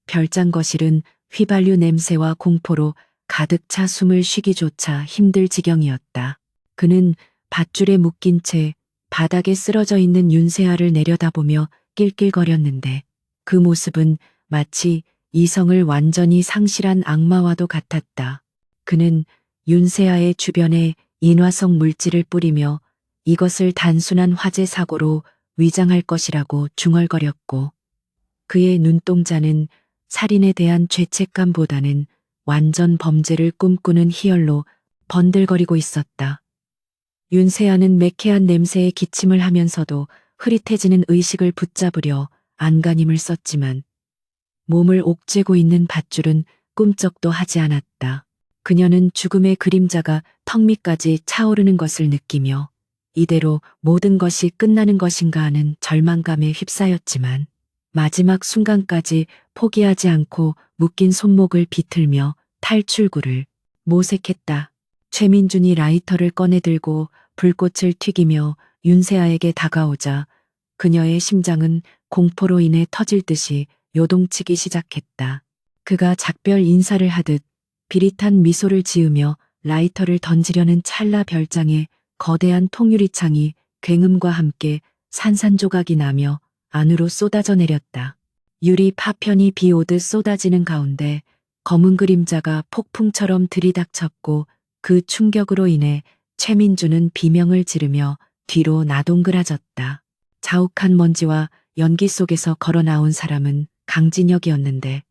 별장 거실은 휘발유 냄새와 공포로 가득 차 숨을 쉬기조차 힘들 지경이었다. 그는 밧줄에 묶인 채 바닥에 쓰러져 있는 윤세아를 내려다보며 낄낄거렸는데 그 모습은 마치 이성을 완전히 상실한 악마와도 같았다. 그는 윤세아의 주변에 인화성 물질을 뿌리며 이것을 단순한 화재 사고로 위장할 것이라고 중얼거렸고 그의 눈동자는 살인에 대한 죄책감보다는 완전 범죄를 꿈꾸는 희열로 번들거리고 있었다. 윤세아는 매캐한 냄새에 기침을 하면서도 흐릿해지는 의식을 붙잡으려 안간힘을 썼지만 몸을 옥죄고 있는 밧줄은 꿈쩍도 하지 않았다. 그녀는 죽음의 그림자가 턱 밑까지 차오르는 것을 느끼며 이대로 모든 것이 끝나는 것인가 하는 절망감에 휩싸였지만 마지막 순간까지 포기하지 않고 묶인 손목을 비틀며 탈출구를 모색했다. 최민준이 라이터를 꺼내들고 불꽃을 튀기며 윤세아에게 다가오자 그녀의 심장은 공포로 인해 터질 듯이 요동치기 시작했다. 그가 작별 인사를 하듯 비릿한 미소를 지으며 라이터를 던지려는 찰나 별장에 거대한 통유리창이 굉음과 함께 산산조각이 나며 안으로 쏟아져 내렸다. 유리 파편이 비 오듯 쏟아지는 가운데 검은 그림자가 폭풍처럼 들이닥쳤고 그 충격으로 인해 최민주는 비명을 지르며 뒤로 나동그라졌다. 자욱한 먼지와 연기 속에서 걸어 나온 사람은 강진혁이었는데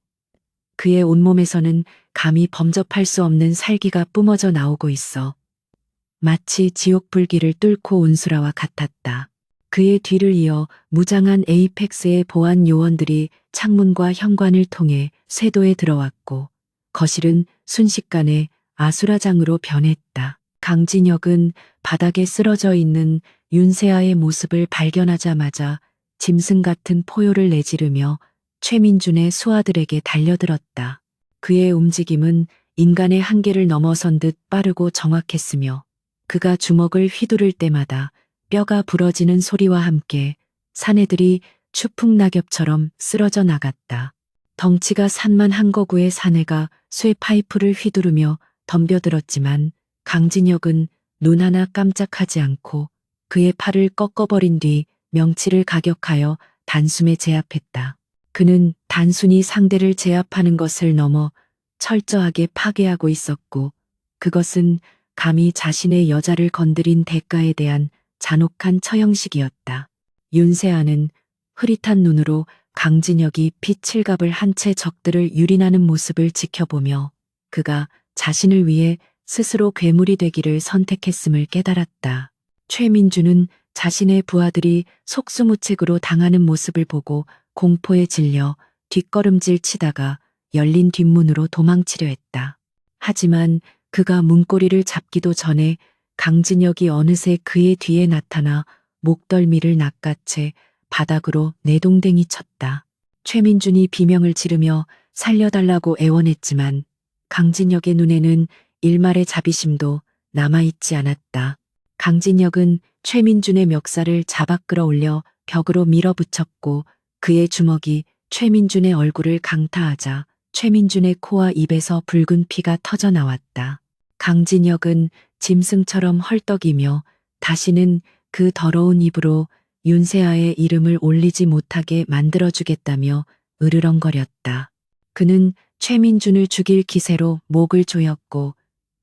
그의 온몸에서는 감히 범접할 수 없는 살기가 뿜어져 나오고 있어 마치 지옥 불길을 뚫고 온 수라와 같았다. 그의 뒤를 이어 무장한 에이펙스의 보안 요원들이 창문과 현관을 통해 쇄도에 들어왔고 거실은 순식간에 아수라장으로 변했다. 강진혁은 바닥에 쓰러져 있는 윤세아의 모습을 발견하자마자 짐승 같은 포효를 내지르며 최민준의 수하들에게 달려들었다. 그의 움직임은 인간의 한계를 넘어선 듯 빠르고 정확했으며 그가 주먹을 휘두를 때마다 뼈가 부러지는 소리와 함께 사내들이 추풍낙엽처럼 쓰러져 나갔다. 덩치가 산만한 거구의 사내가 쇠 파이프를 휘두르며 덤벼들었지만 강진혁은 눈 하나 깜짝하지 않고 그의 팔을 꺾어버린 뒤 명치를 가격하여 단숨에 제압했다. 그는 단순히 상대를 제압하는 것을 넘어 철저하게 파괴하고 있었고 그것은 감히 자신의 여자를 건드린 대가에 대한 잔혹한 처형식이었다. 윤세아는 흐릿한 눈으로 강진혁이 피칠갑을 한 채 적들을 유린하는 모습을 지켜보며 그가 자신을 위해 스스로 괴물이 되기를 선택했음을 깨달았다. 최민주는 자신의 부하들이 속수무책으로 당하는 모습을 보고 공포에 질려 뒷걸음질 치다가 열린 뒷문으로 도망치려 했다. 하지만 그가 문고리를 잡기도 전에 강진혁이 어느새 그의 뒤에 나타나 목덜미를 낚아채 바닥으로 내동댕이 쳤다. 최민준이 비명을 지르며 살려달라고 애원했지만 강진혁의 눈에는 일말의 자비심도 남아있지 않았다. 강진혁은 최민준의 멱살을 잡아 끌어올려 벽으로 밀어붙였고 그의 주먹이 최민준의 얼굴을 강타하자 최민준의 코와 입에서 붉은 피가 터져 나왔다. 강진혁은 짐승처럼 헐떡이며 다시는 그 더러운 입으로 윤세아의 이름을 올리지 못하게 만들어주겠다며 으르렁거렸다. 그는 최민준을 죽일 기세로 목을 조였고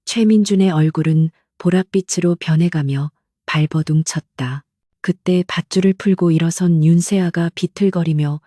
최민준의 얼굴은 보랏빛으로 변해가며 발버둥 쳤다. 그때 밧줄을 풀고 일어선 윤세아가 비틀거리며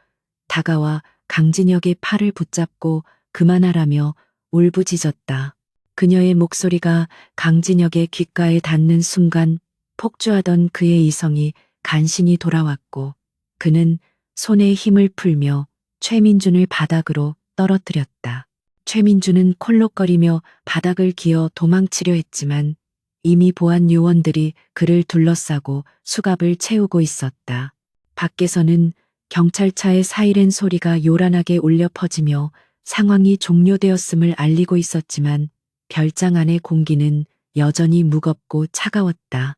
다가와 강진혁의 팔을 붙잡고 그만하라며 울부짖었다. 그녀의 목소리가 강진혁의 귓가에 닿는 순간 폭주하던 그의 이성이 간신히 돌아왔고 그는 손에 힘을 풀며 최민준을 바닥으로 떨어뜨렸다. 최민준은 콜록거리며 바닥을 기어 도망치려 했지만 이미 보안 요원들이 그를 둘러싸고 수갑을 채우고 있었다. 밖에서는 경찰차의 사이렌 소리가 요란하게 울려 퍼지며 상황이 종료되었음을 알리고 있었지만 별장 안의 공기는 여전히 무겁고 차가웠다.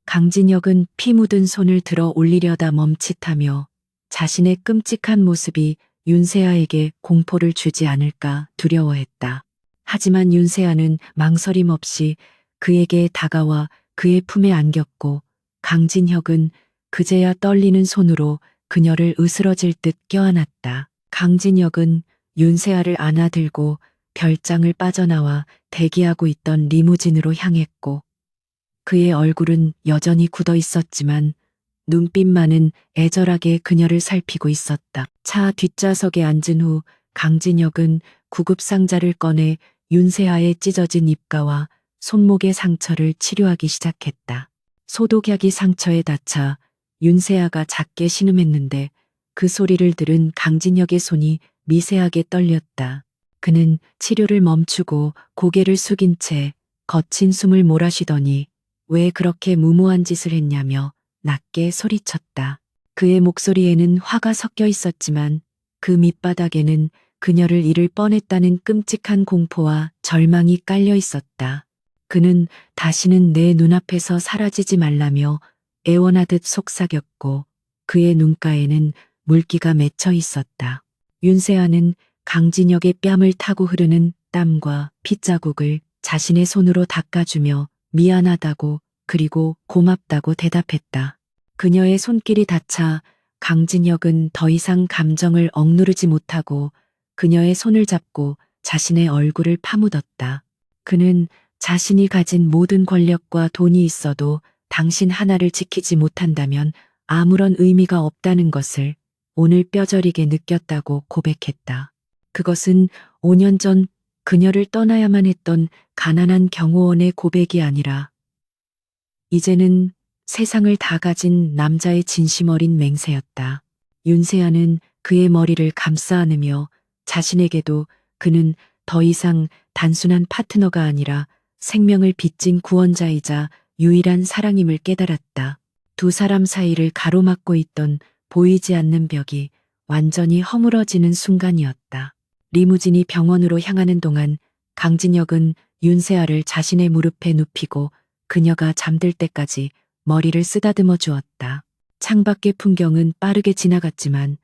강진혁은 피 묻은 손을 들어 올리려다 멈칫하며 자신의 끔찍한 모습이 윤세아에게 공포를 주지 않을까 두려워했다. 하지만 윤세아는 망설임 없이 그에게 다가와 그의 품에 안겼고 강진혁은 그제야 떨리는 손으로 그녀를 으스러질 듯 껴안았다. 강진혁은 윤세아를 안아들고 별장을 빠져나와 대기하고 있던 리무진으로 향했고 그의 얼굴은 여전히 굳어 있었지만 눈빛만은 애절하게 그녀를 살피고 있었다. 차 뒷좌석에 앉은 후 강진혁은 구급상자를 꺼내 윤세아의 찢어진 입가와 손목의 상처를 치료하기 시작했다. 소독약이 상처에 닿자 윤세아가 작게 신음했는데 그 소리를 들은 강진혁의 손이 미세하게 떨렸다. 그는 치료를 멈추고 고개를 숙인 채 거친 숨을 몰아쉬더니 왜 그렇게 무모한 짓을 했냐며 낮게 소리쳤다. 그의 목소리에는 화가 섞여 있었지만 그 밑바닥에는 그녀를 잃을 뻔했다는 끔찍한 공포와 절망이 깔려 있었다. 그는 다시는 내 눈앞에서 사라지지 말라며 애원하듯 속삭였고 그의 눈가에는 물기가 맺혀 있었다. 윤세아는 강진혁의 뺨을 타고 흐르는 땀과 핏자국을 자신의 손으로 닦아주며 미안하다고 그리고 고맙다고 대답했다. 그녀의 손길이 닿자 강진혁은 더 이상 감정을 억누르지 못하고 그녀의 손을 잡고 자신의 얼굴을 파묻었다. 그는 자신이 가진 모든 권력과 돈이 있어도 당신 하나를 지키지 못한다면 아무런 의미가 없다는 것을 오늘 뼈저리게 느꼈다고 고백했다. 그것은 5년 전 그녀를 떠나야만 했던 가난한 경호원의 고백이 아니라 이제는 세상을 다 가진 남자의 진심 어린 맹세였다. 윤세아는 그의 머리를 감싸 안으며 자신에게도 그는 더 이상 단순한 파트너가 아니라 생명을 빚진 구원자이자 유일한 사랑임을 깨달았다. 두 사람 사이를 가로막고 있던 보이지 않는 벽이 완전히 허물어지는 순간이었다. 리무진이 병원으로 향하는 동안 강진혁은 윤세아를 자신의 무릎에 눕히고 그녀가 잠들 때까지 머리를 쓰다듬어 주었다. 창밖의 풍경은 빠르게 지나갔지만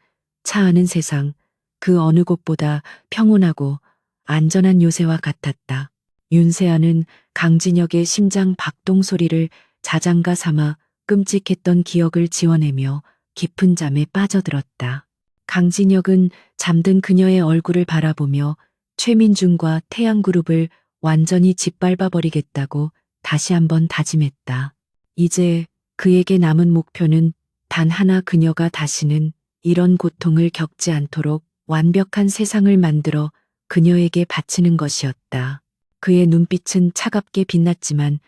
차 안은 세상 그 어느 곳보다 평온하고 안전한 요새와 같았다. 윤세아는 강진혁의 심장 박동 소리를 자장가 삼아 끔찍했던 기억을 지워내며 깊은 잠에 빠져들었다. 강진혁은 잠든 그녀의 얼굴을 바라보며 최민준과 태양그룹을 완전히 짓밟아버리겠다고 다시 한번 다짐했다. 이제 그에게 남은 목표는 단 하나, 그녀가 다시는 이런 고통을 겪지 않도록 완벽한 세상을 만들어 그녀에게 바치는 것이었다. 그의 눈빛은 차갑게 빛났지만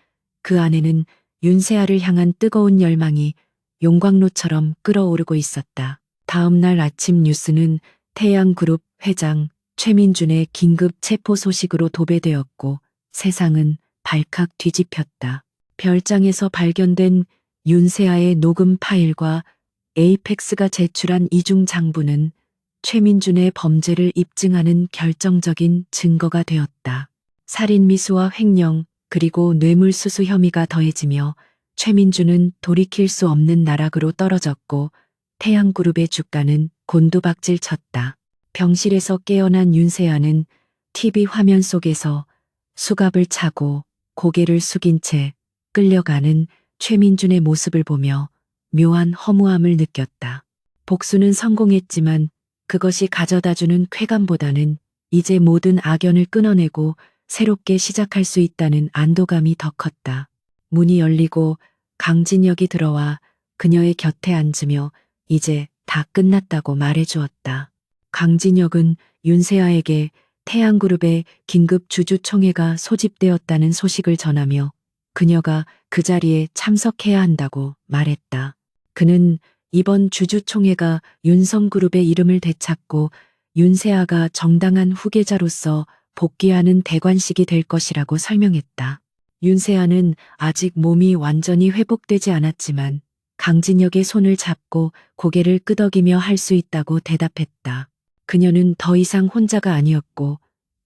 그 안에는 윤세아를 향한 뜨거운 열망이 용광로처럼 끓어오르고 있었다. 다음 날 아침 뉴스는 태양그룹 회장 최민준의 긴급 체포 소식으로 도배되었고 세상은 발칵 뒤집혔다. 별장에서 발견된 윤세아의 녹음 파일과 에이펙스가 제출한 이중 장부는 최민준의 범죄를 입증하는 결정적인 증거가 되었다. 살인미수와 횡령, 그리고 뇌물수수 혐의가 더해지며 최민준은 돌이킬 수 없는 나락으로 떨어졌고 태양그룹의 주가는 곤두박질 쳤다. 병실에서 깨어난 윤세아는 TV 화면 속에서 수갑을 차고 고개를 숙인 채 끌려가는 최민준의 모습을 보며 묘한 허무함을 느꼈다. 복수는 성공했지만 그것이 가져다주는 쾌감보다는 이제 모든 악연을 끊어내고 새롭게 시작할 수 있다는 안도감이 더 컸다. 문이 열리고 강진혁이 들어와 그녀의 곁에 앉으며 이제 다 끝났다고 말해주었다. 강진혁은 윤세아에게 태양그룹의 긴급 주주총회가 소집되었다는 소식을 전하며 그녀가 그 자리에 참석해야 한다고 말했다. 그는 이번 주주총회가 윤성그룹의 이름을 되찾고 윤세아가 정당한 후계자로서 복귀하는 대관식이 될 것이라고 설명했다. 윤세아는 아직 몸이 완전히 회복되지 않았지만 강진혁의 손을 잡고 고개를 끄덕이며 할 수 있다고 대답했다. 그녀는 더 이상 혼자가 아니었고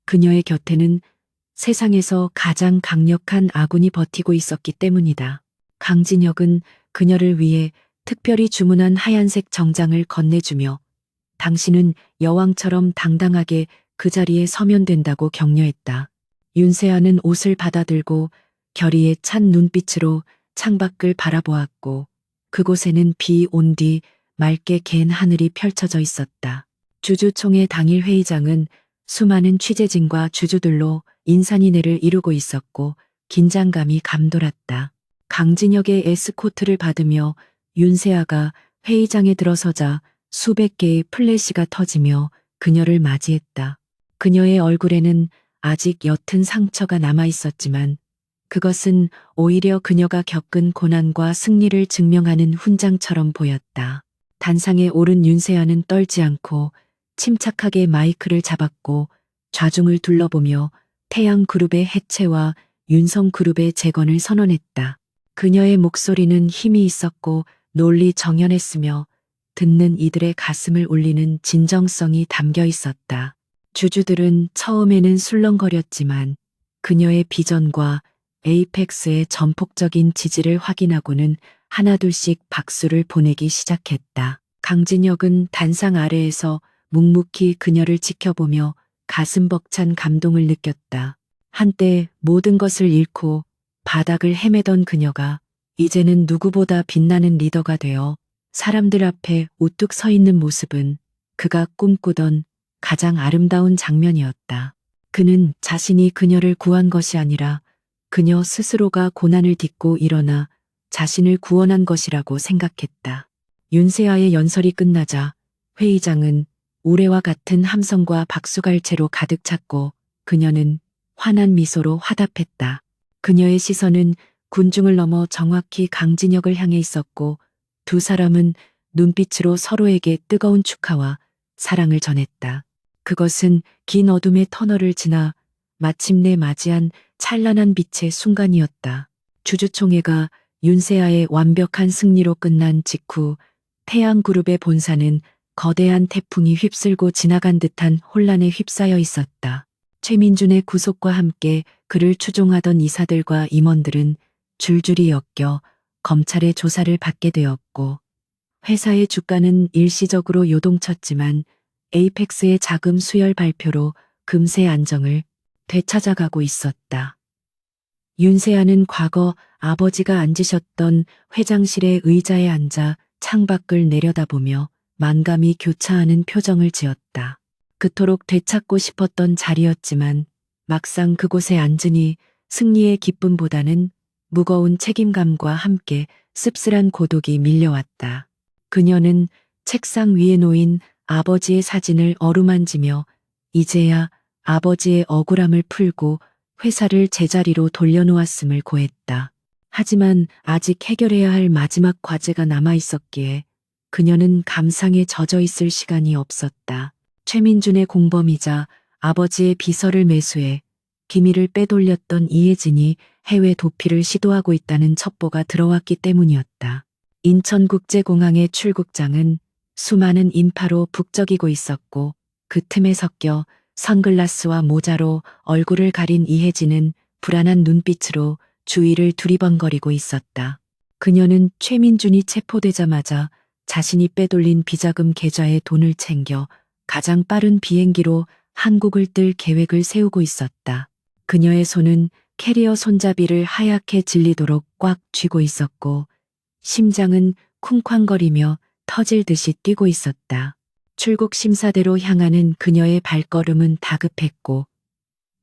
그녀의 곁에는 세상에서 가장 강력한 아군이 버티고 있었기 때문이다. 강진혁은 그녀를 위해 특별히 주문한 하얀색 정장을 건네주며 당신은 여왕처럼 당당하게 그 자리에 서면 된다고 격려했다. 윤세아는 옷을 받아들고 결의에 찬 눈빛으로 창밖을 바라보았고 그곳에는 비 온 뒤 맑게 갠 하늘이 펼쳐져 있었다. 주주총회 당일 회의장은 수많은 취재진과 주주들로 인산인해를 이루고 있었고 긴장감이 감돌았다. 강진혁의 에스코트를 받으며 윤세아가 회의장에 들어서자 수백 개의 플래시가 터지며 그녀를 맞이했다. 그녀의 얼굴에는 아직 옅은 상처가 남아 있었지만 그것은 오히려 그녀가 겪은 고난과 승리를 증명하는 훈장처럼 보였다. 단상에 오른 윤세아는 떨지 않고 침착하게 마이크를 잡았고 좌중을 둘러보며 태양그룹의 해체와 윤성그룹의 재건을 선언했다. 그녀의 목소리는 힘이 있었고 논리정연했으며 듣는 이들의 가슴을 울리는 진정성이 담겨 있었다. 주주들은 처음에는 술렁거렸지만 그녀의 비전과 에이펙스의 전폭적인 지지를 확인하고는 하나둘씩 박수를 보내기 시작했다. 강진혁은 단상 아래에서 묵묵히 그녀를 지켜보며 가슴 벅찬 감동을 느꼈다. 한때 모든 것을 잃고 바닥을 헤매던 그녀가 이제는 누구보다 빛나는 리더가 되어 사람들 앞에 우뚝 서 있는 모습은 그가 꿈꾸던 가장 아름다운 장면이었다. 그는 자신이 그녀를 구한 것이 아니라 그녀 스스로가 고난을 딛고 일어나 자신을 구원한 것이라고 생각했다. 윤세아의 연설이 끝나자 회의장은 우레와 같은 함성과 박수갈채로 가득 찼고 그녀는 환한 미소로 화답했다. 그녀의 시선은 군중을 넘어 정확히 강진혁을 향해 있었고 두 사람은 눈빛으로 서로에게 뜨거운 축하와 사랑을 전했다. 그것은 긴 어둠의 터널을 지나 마침내 맞이한 찬란한 빛의 순간이었다. 주주총회가 윤세아의 완벽한 승리로 끝난 직후 태양그룹의 본사는 거대한 태풍이 휩쓸고 지나간 듯한 혼란에 휩싸여 있었다. 최민준의 구속과 함께 그를 추종하던 이사들과 임원들은 줄줄이 엮여 검찰의 조사를 받게 되었고 회사의 주가는 일시적으로 요동쳤지만 에이펙스의 자금 수혈 발표로 금세 안정을 되찾아가고 있었다. 윤세아는 과거 아버지가 앉으셨던 회장실의 의자에 앉아 창밖을 내려다보며 만감이 교차하는 표정을 지었다. 그토록 되찾고 싶었던 자리였지만 막상 그곳에 앉으니 승리의 기쁨보다는 무거운 책임감과 함께 씁쓸한 고독이 밀려왔다. 그녀는 책상 위에 놓인 아버지의 사진을 어루만지며 이제야 아버지의 억울함을 풀고 회사를 제자리로 돌려놓았음을 고했다. 하지만 아직 해결해야 할 마지막 과제가 남아 있었기에 그녀는 감상에 젖어 있을 시간이 없었다. 최민준의 공범이자 아버지의 비서를 매수해 기밀을 빼돌렸던 이혜진이 해외 도피를 시도하고 있다는 첩보가 들어왔기 때문이었다. 인천국제공항의 출국장은 수많은 인파로 북적이고 있었고 그 틈에 섞여 선글라스와 모자로 얼굴을 가린 이혜진은 불안한 눈빛으로 주위를 두리번거리고 있었다. 그녀는 최민준이 체포되자마자 자신이 빼돌린 비자금 계좌에 돈을 챙겨 가장 빠른 비행기로 한국을 뜰 계획을 세우고 있었다. 그녀의 손은 캐리어 손잡이를 하얗게 질리도록 꽉 쥐고 있었고 심장은 쿵쾅거리며 터질 듯이 뛰고 있었다. 출국 심사대로 향하는 그녀의 발걸음은 다급했고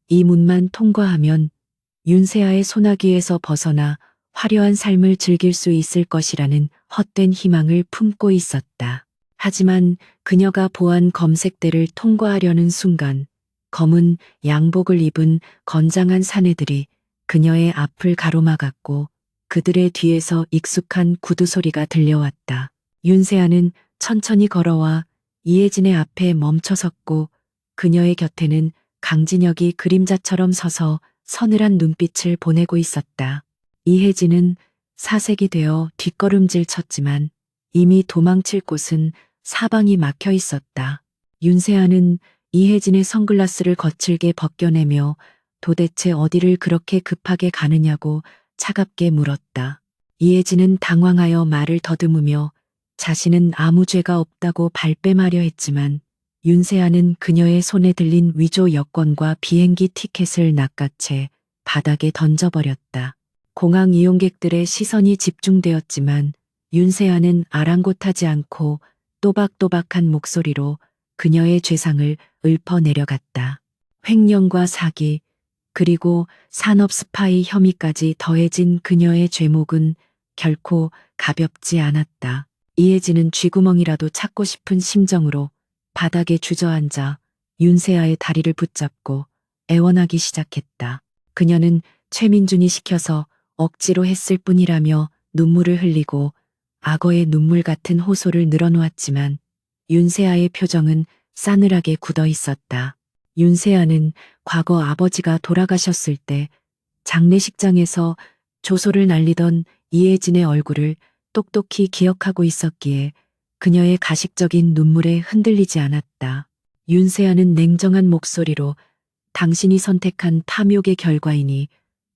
이 문만 통과하면 윤세아의 소나기에서 벗어나 화려한 삶을 즐길 수 있을 것이라는 헛된 희망을 품고 있었다. 하지만 그녀가 보안 검색대를 통과하려는 순간 검은 양복을 입은 건장한 사내들이 그녀의 앞을 가로막았고 그들의 뒤에서 익숙한 구두 소리가 들려왔다. 윤세아는 천천히 걸어와 이혜진의 앞에 멈춰섰고 그녀의 곁에는 강진혁이 그림자처럼 서서 서늘한 눈빛을 보내고 있었다. 이혜진은 사색이 되어 뒷걸음질 쳤지만 이미 도망칠 곳은 사방이 막혀 있었다. 윤세아는 이혜진의 선글라스를 거칠게 벗겨내며 도대체 어디를 그렇게 급하게 가느냐고 차갑게 물었다. 이혜진은 당황하여 말을 더듬으며 자신은 아무 죄가 없다고 발뺌하려 했지만 윤세아는 그녀의 손에 들린 위조 여권과 비행기 티켓을 낚아채 바닥에 던져버렸다. 공항 이용객들의 시선이 집중되었지만 윤세아는 아랑곳하지 않고 또박또박한 목소리로 그녀의 죄상을 읊어내려갔다. 횡령과 사기, 그리고 산업 스파이 혐의까지 더해진 그녀의 죄목은 결코 가볍지 않았다. 이혜진은 쥐구멍이라도 찾고 싶은 심정으로 바닥에 주저앉아 윤세아의 다리를 붙잡고 애원하기 시작했다. 그녀는 최민준이 시켜서 억지로 했을 뿐이라며 눈물을 흘리고 악어의 눈물 같은 호소를 늘어놓았지만 윤세아의 표정은 싸늘하게 굳어 있었다. 윤세아는 과거 아버지가 돌아가셨을 때 장례식장에서 조소를 날리던 이혜진의 얼굴을 똑똑히 기억하고 있었기에 그녀의 가식적인 눈물에 흔들리지 않았다. 윤세아는 냉정한 목소리로 당신이 선택한 탐욕의 결과이니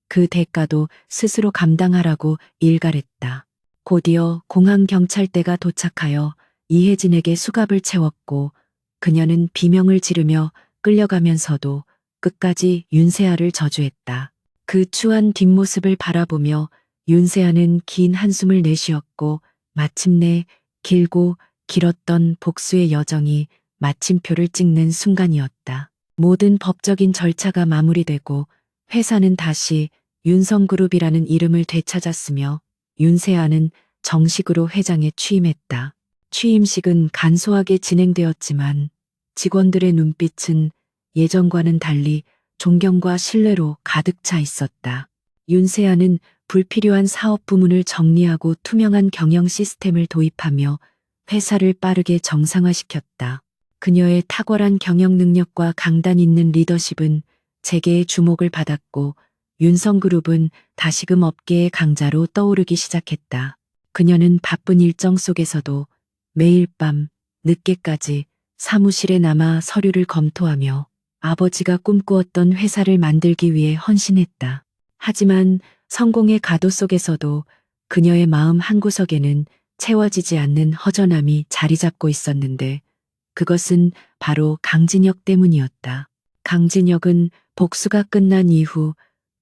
그 대가도 스스로 감당하라고 일갈했다. 곧이어 공항 경찰대가 도착하여 이혜진에게 수갑을 채웠고 그녀는 비명을 지르며 끌려가면서도 끝까지 윤세아를 저주했다. 그 추한 뒷모습을 바라보며 윤세아는 긴 한숨을 내쉬었고 마침내 길고 길었던 복수의 여정이 마침표를 찍는 순간이었다. 모든 법적인 절차가 마무리되고 회사는 다시 윤성그룹이라는 이름을 되찾았으며 윤세아는 정식으로 회장에 취임했다. 취임식은 간소하게 진행되었지만 직원들의 눈빛은 예전과는 달리 존경과 신뢰로 가득 차 있었다. 윤세아는 불필요한 사업 부문을 정리하고 투명한 경영 시스템을 도입하며 회사를 빠르게 정상화시켰다. 그녀의 탁월한 경영 능력과 강단 있는 리더십은 재계의 주목을 받았고 윤성그룹은 다시금 업계의 강자로 떠오르기 시작했다. 그녀는 바쁜 일정 속에서도 매일 밤 늦게까지 사무실에 남아 서류를 검토하며 아버지가 꿈꾸었던 회사를 만들기 위해 헌신했다. 하지만 성공의 가도 속에서도 그녀의 마음 한구석에는 채워지지 않는 허전함이 자리 잡고 있었는데 그것은 바로 강진혁 때문이었다. 강진혁은 복수가 끝난 이후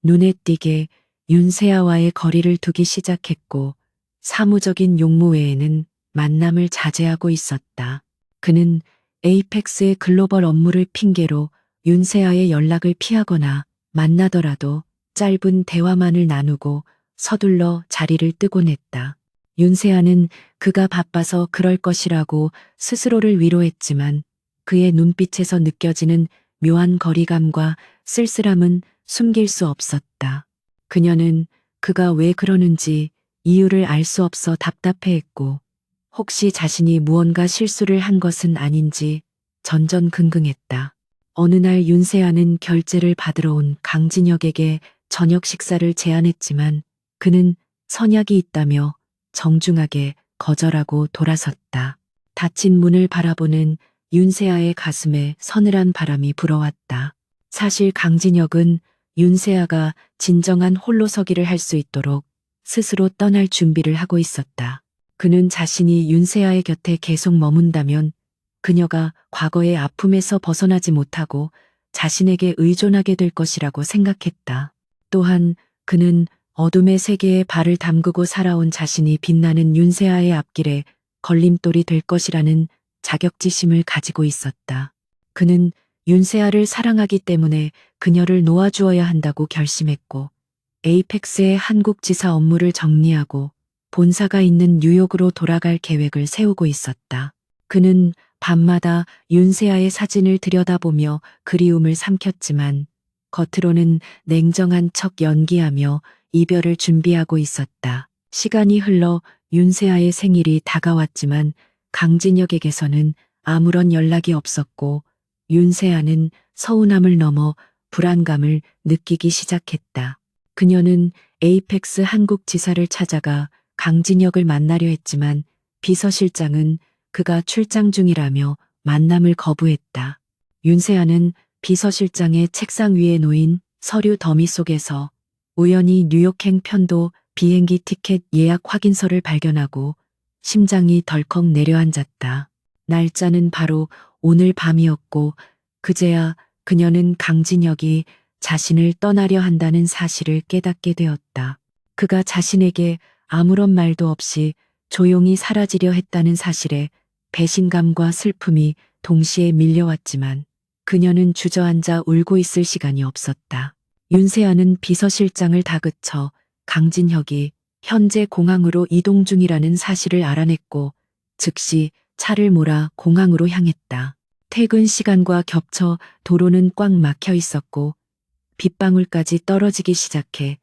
눈에 띄게 윤세아와의 거리를 두기 시작했고 사무적인 용무 외에는 만남을 자제하고 있었다. 그는 에이펙스의 글로벌 업무를 핑계로 윤세아의 연락을 피하거나 만나더라도 짧은 대화만을 나누고 서둘러 자리를 뜨곤 했다. 윤세아는 그가 바빠서 그럴 것이라고 스스로를 위로했지만 그의 눈빛에서 느껴지는 묘한 거리감과 쓸쓸함은 숨길 수 없었다. 그녀는 그가 왜 그러는지 이유를 알 수 없어 답답해했고 혹시 자신이 무언가 실수를 한 것은 아닌지 전전긍긍했다. 어느 날 윤세아는 결제를 받으러 온 강진혁에게 저녁 식사를 제안했지만 그는 선약이 있다며 정중하게 거절하고 돌아섰다. 닫힌 문을 바라보는 윤세아의 가슴에 서늘한 바람이 불어왔다. 사실 강진혁은 윤세아가 진정한 홀로서기를 할 수 있도록 스스로 떠날 준비를 하고 있었다. 그는 자신이 윤세아의 곁에 계속 머문다면 그녀가 과거의 아픔에서 벗어나지 못하고 자신에게 의존하게 될 것이라고 생각했다. 또한 그는 어둠의 세계에 발을 담그고 살아온 자신이 빛나는 윤세아의 앞길에 걸림돌이 될 것이라는 자격지심을 가지고 있었다. 그는 윤세아를 사랑하기 때문에 그녀를 놓아주어야 한다고 결심했고 에이펙스의 한국 지사 업무를 정리하고 본사가 있는 뉴욕으로 돌아갈 계획을 세우고 있었다. 그는 밤마다 윤세아의 사진을 들여다보며 그리움을 삼켰지만 겉으로는 냉정한 척 연기하며 이별을 준비하고 있었다. 시간이 흘러 윤세아의 생일이 다가왔지만 강진혁에게서는 아무런 연락이 없었고 윤세아는 서운함을 넘어 불안감을 느끼기 시작했다. 그녀는 에이펙스 한국 지사를 찾아가 강진혁을 만나려 했지만 비서실장은 그가 출장 중이라며 만남을 거부했다. 윤세아는 비서실장의 책상 위에 놓인 서류 더미 속에서 우연히 뉴욕행 편도 비행기 티켓 예약 확인서를 발견하고 심장이 덜컥 내려앉았다. 날짜는 바로 오늘 밤이었고 그제야 그녀는 강진혁이 자신을 떠나려 한다는 사실을 깨닫게 되었다. 그가 자신에게 아무런 말도 없이 조용히 사라지려 했다는 사실에 배신감과 슬픔이 동시에 밀려왔지만 그녀는 주저앉아 울고 있을 시간이 없었다. 윤세아는 비서실장을 다그쳐 강진혁이 현재 공항으로 이동 중이라는 사실을 알아냈고 즉시 차를 몰아 공항으로 향했다. 퇴근 시간과 겹쳐 도로는 꽉 막혀 있었고 빗방울까지 떨어지기 시작해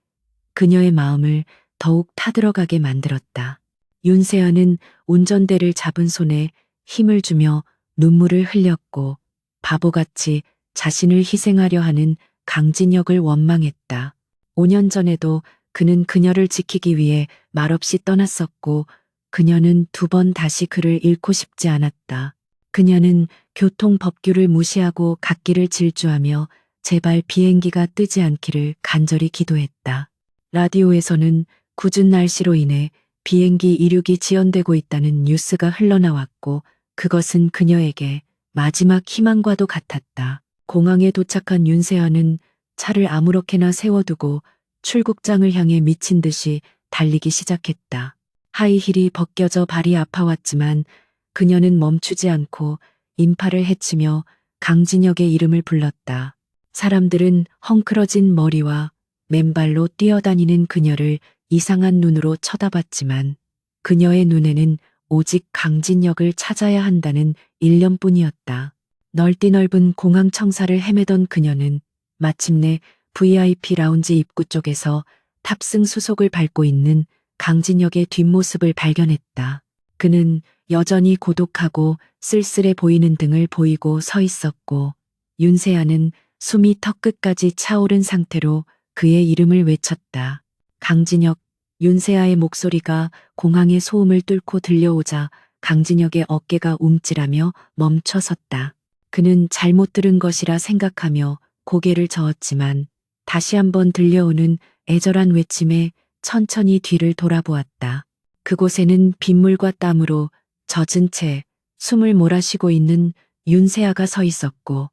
그녀의 마음을 더욱 타들어가게 만들었다. 윤세아는 운전대를 잡은 손에 힘을 주며 눈물을 흘렸고 바보같이 자신을 희생하려 하는 강진혁을 원망했다. 5년 전에도 그는 그녀를 지키기 위해 말없이 떠났었고 그녀는 2번 다시 그를 잃고 싶지 않았다. 그녀는 교통법규를 무시하고 갓길을 질주하며 제발 비행기가 뜨지 않기를 간절히 기도했다. 라디오에서는 궂은 날씨로 인해 비행기 이륙이 지연되고 있다는 뉴스가 흘러나왔고 그것은 그녀에게 마지막 희망과도 같았다. 공항에 도착한 윤세아는 차를 아무렇게나 세워두고 출국장을 향해 미친 듯이 달리기 시작했다. 하이힐이 벗겨져 발이 아파왔지만 그녀는 멈추지 않고 인파를 헤치며 강진혁의 이름을 불렀다. 사람들은 헝클어진 머리와 맨발로 뛰어다니는 그녀를 이상한 눈으로 쳐다봤지만 그녀의 눈에는 오직 강진혁을 찾아야 한다는 일념뿐이었다. 넓디 넓은 공항 청사를 헤매던 그녀는 마침내 VIP 라운지 입구 쪽에서 탑승 수속을 밟고 있는 강진혁의 뒷모습을 발견했다. 그는 여전히 고독하고 쓸쓸해 보이는 등을 보이고 서 있었고 윤세아는 숨이 턱끝까지 차오른 상태로 그의 이름을 외쳤다. 강진혁. 윤세아의 목소리가 공항의 소음을 뚫고 들려오자 강진혁의 어깨가 움찔하며 멈춰섰다. 그는 잘못 들은 것이라 생각하며 고개를 저었지만 다시 한번 들려오는 애절한 외침에 천천히 뒤를 돌아보았다. 그곳에는 빗물과 땀으로 젖은 채 숨을 몰아쉬고 있는 윤세아가 서 있었고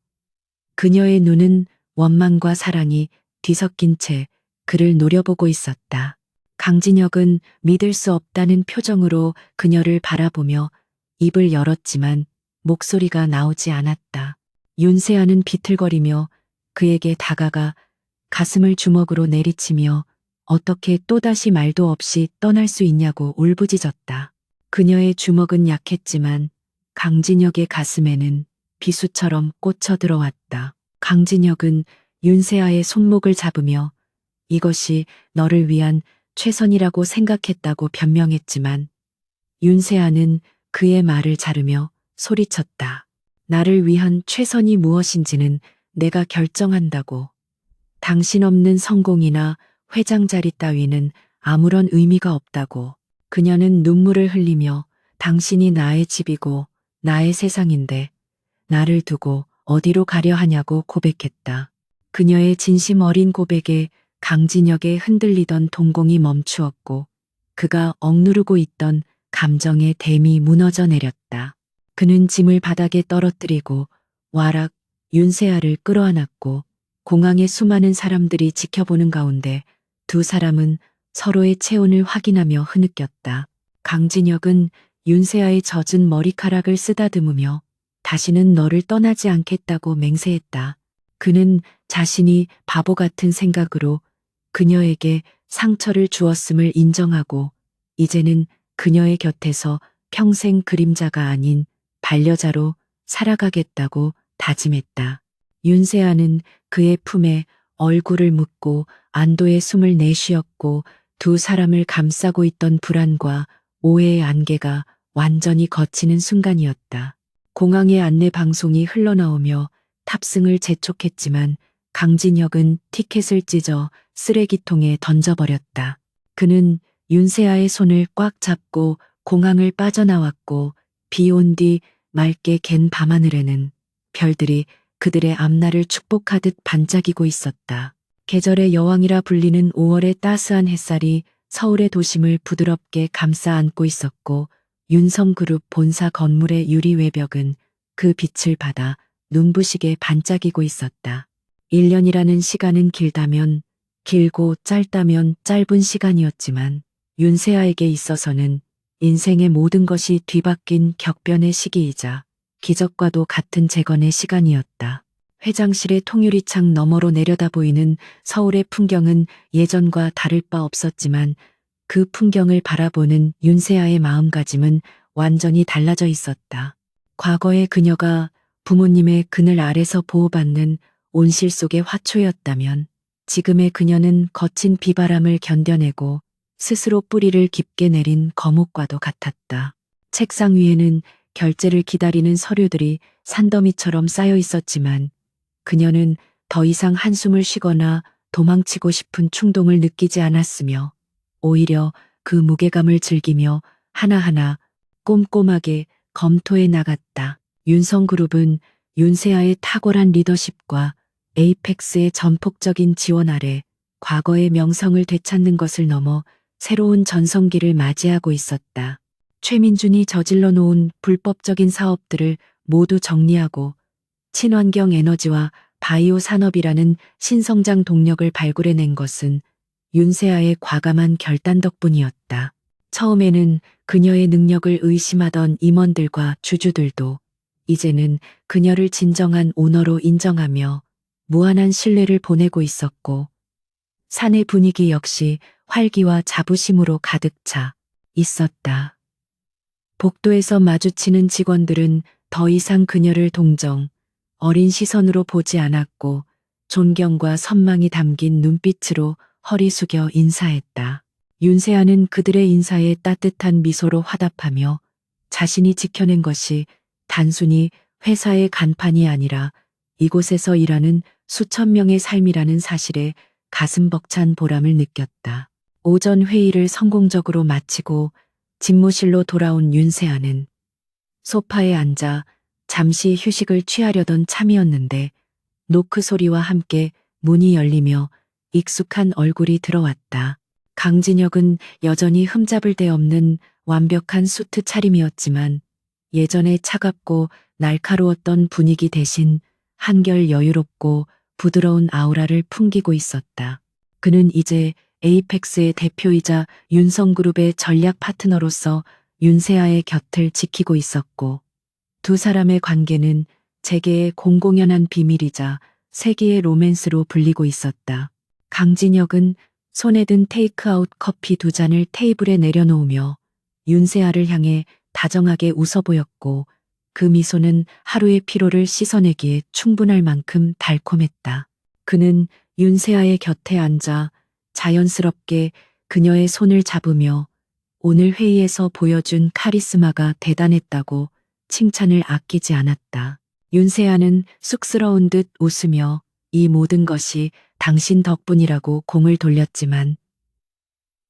그녀의 눈은 원망과 사랑이 뒤섞인 채 그를 노려보고 있었다. 강진혁은 믿을 수 없다는 표정으로 그녀를 바라보며 입을 열었지만 목소리가 나오지 않았다. 윤세아는 비틀거리며 그에게 다가가 가슴을 주먹으로 내리치며 어떻게 또다시 말도 없이 떠날 수 있냐고 울부짖었다. 그녀의 주먹은 약했지만 강진혁의 가슴에는 비수처럼 꽂혀 들어왔다. 강진혁은 윤세아의 손목을 잡으며 이것이 너를 위한 최선이라고 생각했다고 변명했지만 윤세아는 그의 말을 자르며 소리쳤다. 나를 위한 최선이 무엇인지는 내가 결정한다고. 당신 없는 성공이나 회장 자리 따위는 아무런 의미가 없다고. 그녀는 눈물을 흘리며 당신이 나의 집이고 나의 세상인데 나를 두고 어디로 가려 하냐고 고백했다. 그녀의 진심 어린 고백에 강진혁의 흔들리던 동공이 멈추었고 그가 억누르고 있던 감정의 댐이 무너져 내렸다. 그는 짐을 바닥에 떨어뜨리고 와락 윤세아를 끌어안았고 공항의 수많은 사람들이 지켜보는 가운데 두 사람은 서로의 체온을 확인하며 흐느꼈다. 강진혁은 윤세아의 젖은 머리카락을 쓰다듬으며 다시는 너를 떠나지 않겠다고 맹세했다. 그는 자신이 바보 같은 생각으로 그녀에게 상처를 주었음을 인정하고 이제는 그녀의 곁에서 평생 그림자가 아닌 반려자로 살아가겠다고 다짐했다. 윤세아는 그의 품에 얼굴을 묻고 안도의 숨을 내쉬었고 두 사람을 감싸고 있던 불안과 오해의 안개가 완전히 걷히는 순간이었다. 공항의 안내 방송이 흘러나오며 탑승을 재촉했지만 강진혁은 티켓을 찢어 쓰레기통에 던져버렸다. 그는 윤세아의 손을 꽉 잡고 공항을 빠져나왔고 비 온 뒤 맑게 갠 밤하늘에는 별들이 그들의 앞날을 축복하듯 반짝이고 있었다. 계절의 여왕이라 불리는 5월의 따스한 햇살이 서울의 도심을 부드럽게 감싸 안고 있었고 윤성그룹 본사 건물의 유리 외벽은 그 빛을 받아 눈부시게 반짝이고 있었다. 1년이라는 시간은 길다면 길고 짧다면 짧은 시간이었지만 윤세아에게 있어서는 인생의 모든 것이 뒤바뀐 격변의 시기이자 기적과도 같은 재건의 시간이었다. 회장실의 통유리창 너머로 내려다 보이는 서울의 풍경은 예전과 다를 바 없었지만 그 풍경을 바라보는 윤세아의 마음가짐은 완전히 달라져 있었다. 과거의 그녀가 부모님의 그늘 아래서 보호받는 온실 속의 화초였다면 지금의 그녀는 거친 비바람을 견뎌내고 스스로 뿌리를 깊게 내린 거목과도 같았다. 책상 위에는 결제를 기다리는 서류들이 산더미처럼 쌓여 있었지만 그녀는 더 이상 한숨을 쉬거나 도망치고 싶은 충동을 느끼지 않았으며 오히려 그 무게감을 즐기며 하나하나 꼼꼼하게 검토해 나갔다. 윤성그룹은 윤세아의 탁월한 리더십과 에이펙스의 전폭적인 지원 아래 과거의 명성을 되찾는 것을 넘어 새로운 전성기를 맞이하고 있었다. 최민준이 저질러 놓은 불법적인 사업들을 모두 정리하고 친환경 에너지와 바이오 산업이라는 신성장 동력을 발굴해낸 것은 윤세아의 과감한 결단 덕분이었다. 처음에는 그녀의 능력을 의심하던 임원들과 주주들도 이제는 그녀를 진정한 오너로 인정하며 무한한 신뢰를 보내고 있었고 사내 분위기 역시 활기와 자부심으로 가득 차 있었다. 복도에서 마주치는 직원들은 더 이상 그녀를 동정, 어린 시선으로 보지 않았고 존경과 선망이 담긴 눈빛으로 허리 숙여 인사했다. 윤세아는 그들의 인사에 따뜻한 미소로 화답하며 자신이 지켜낸 것이 단순히 회사의 간판이 아니라 이곳에서 일하는 수천 명의 삶이라는 사실에 가슴 벅찬 보람을 느꼈다. 오전 회의를 성공적으로 마치고 집무실로 돌아온 윤세아는 소파에 앉아 잠시 휴식을 취하려던 참이었는데 노크 소리와 함께 문이 열리며 익숙한 얼굴이 들어왔다. 강진혁은 여전히 흠잡을 데 없는 완벽한 수트 차림이었지만 예전에 차갑고 날카로웠던 분위기 대신 한결 여유롭고 부드러운 아우라를 풍기고 있었다. 그는 이제 에이펙스의 대표이자 윤성그룹의 전략 파트너로서 윤세아의 곁을 지키고 있었고 두 사람의 관계는 재계의 공공연한 비밀이자 세기의 로맨스로 불리고 있었다. 강진혁은 손에 든 테이크아웃 커피 2잔을 테이블에 내려놓으며 윤세아를 향해 다정하게 웃어 보였고 그 미소는 하루의 피로를 씻어내기에 충분할 만큼 달콤했다. 그는 윤세아의 곁에 앉아 자연스럽게 그녀의 손을 잡으며 오늘 회의에서 보여준 카리스마가 대단했다고 칭찬을 아끼지 않았다. 윤세아는 쑥스러운 듯 웃으며 이 모든 것이 당신 덕분이라고 공을 돌렸지만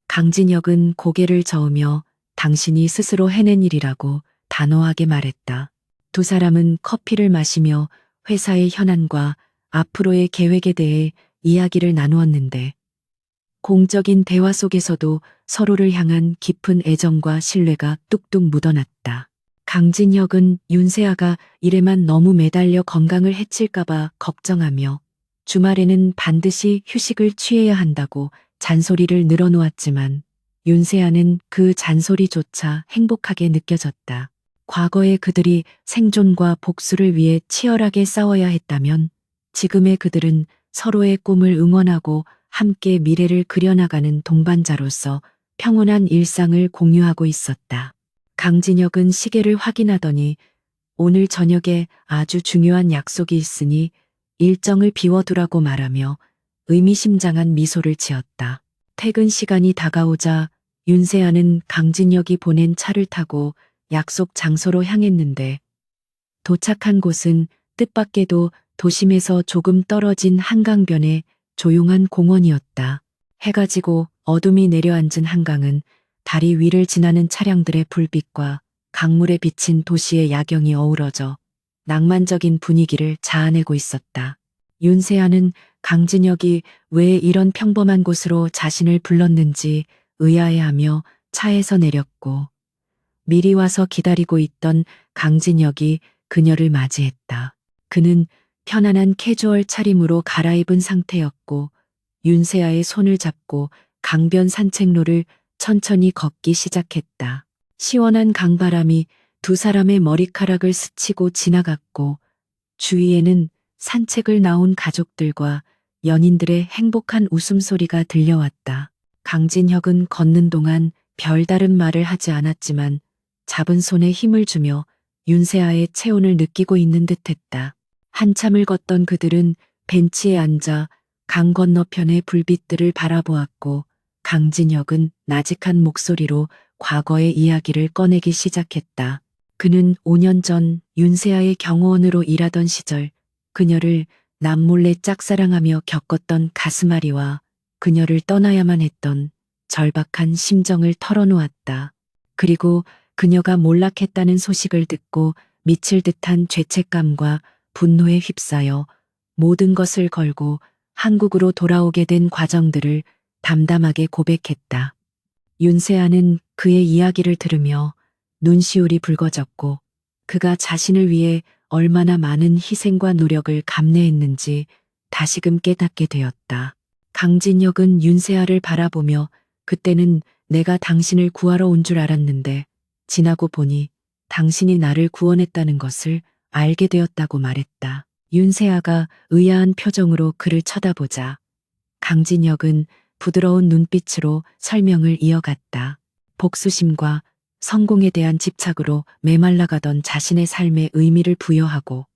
강진혁은 고개를 저으며 당신이 스스로 해낸 일이라고 단호하게 말했다. 두 사람은 커피를 마시며 회사의 현안과 앞으로의 계획에 대해 이야기를 나누었는데 공적인 대화 속에서도 서로를 향한 깊은 애정과 신뢰가 뚝뚝 묻어났다. 강진혁은 윤세아가 일에만 너무 매달려 건강을 해칠까봐 걱정하며 주말에는 반드시 휴식을 취해야 한다고 잔소리를 늘어놓았지만 윤세아는 그 잔소리조차 행복하게 느껴졌다. 과거의 그들이 생존과 복수를 위해 치열하게 싸워야 했다면 지금의 그들은 서로의 꿈을 응원하고 함께 미래를 그려나가는 동반자로서 평온한 일상을 공유하고 있었다. 강진혁은 시계를 확인하더니 오늘 저녁에 아주 중요한 약속이 있으니 일정을 비워두라고 말하며 의미심장한 미소를 지었다. 퇴근 시간이 다가오자 윤세아는 강진혁이 보낸 차를 타고 약속 장소로 향했는데 도착한 곳은 뜻밖에도 도심에서 조금 떨어진 한강변의 조용한 공원이었다. 해가 지고 어둠이 내려앉은 한강은 다리 위를 지나는 차량들의 불빛과 강물에 비친 도시의 야경이 어우러져 낭만적인 분위기를 자아내고 있었다. 윤세아는 강진혁이 왜 이런 평범한 곳으로 자신을 불렀는지 의아해하며 차에서 내렸고 미리 와서 기다리고 있던 강진혁이 그녀를 맞이했다. 그는 편안한 캐주얼 차림으로 갈아입은 상태였고 윤세아의 손을 잡고 강변 산책로를 천천히 걷기 시작했다. 시원한 강바람이 두 사람의 머리카락을 스치고 지나갔고 주위에는 산책을 나온 가족들과 연인들의 행복한 웃음소리가 들려왔다. 강진혁은 걷는 동안 별다른 말을 하지 않았지만 잡은 손에 힘을 주며 윤세아의 체온을 느끼고 있는 듯했다. 한참을 걷던 그들은 벤치에 앉아 강 건너편의 불빛들을 바라보았고 강진혁은 나직한 목소리로 과거의 이야기를 꺼내기 시작했다. 그는 5년 전 윤세아의 경호원으로 일하던 시절 그녀를 남몰래 짝사랑하며 겪었던 가슴앓이와 그녀를 떠나야만 했던 절박한 심정을 털어놓았다. 그리고 그녀가 몰락했다는 소식을 듣고 미칠 듯한 죄책감과 분노에 휩싸여 모든 것을 걸고 한국으로 돌아오게 된 과정들을 담담하게 고백했다. 윤세아는 그의 이야기를 들으며 눈시울이 붉어졌고 그가 자신을 위해 얼마나 많은 희생과 노력을 감내했는지 다시금 깨닫게 되었다. 강진혁은 윤세아를 바라보며 그때는 내가 당신을 구하러 온 줄 알았는데 지나고 보니 당신이 나를 구원했다는 것을 알게 되었다고 말했다. 윤세아가 의아한 표정으로 그를 쳐다보자 강진혁은 부드러운 눈빛으로 설명을 이어갔다. 복수심과 성공에 대한 집착으로 메말라가던 자신의 삶에 의미를 부여하고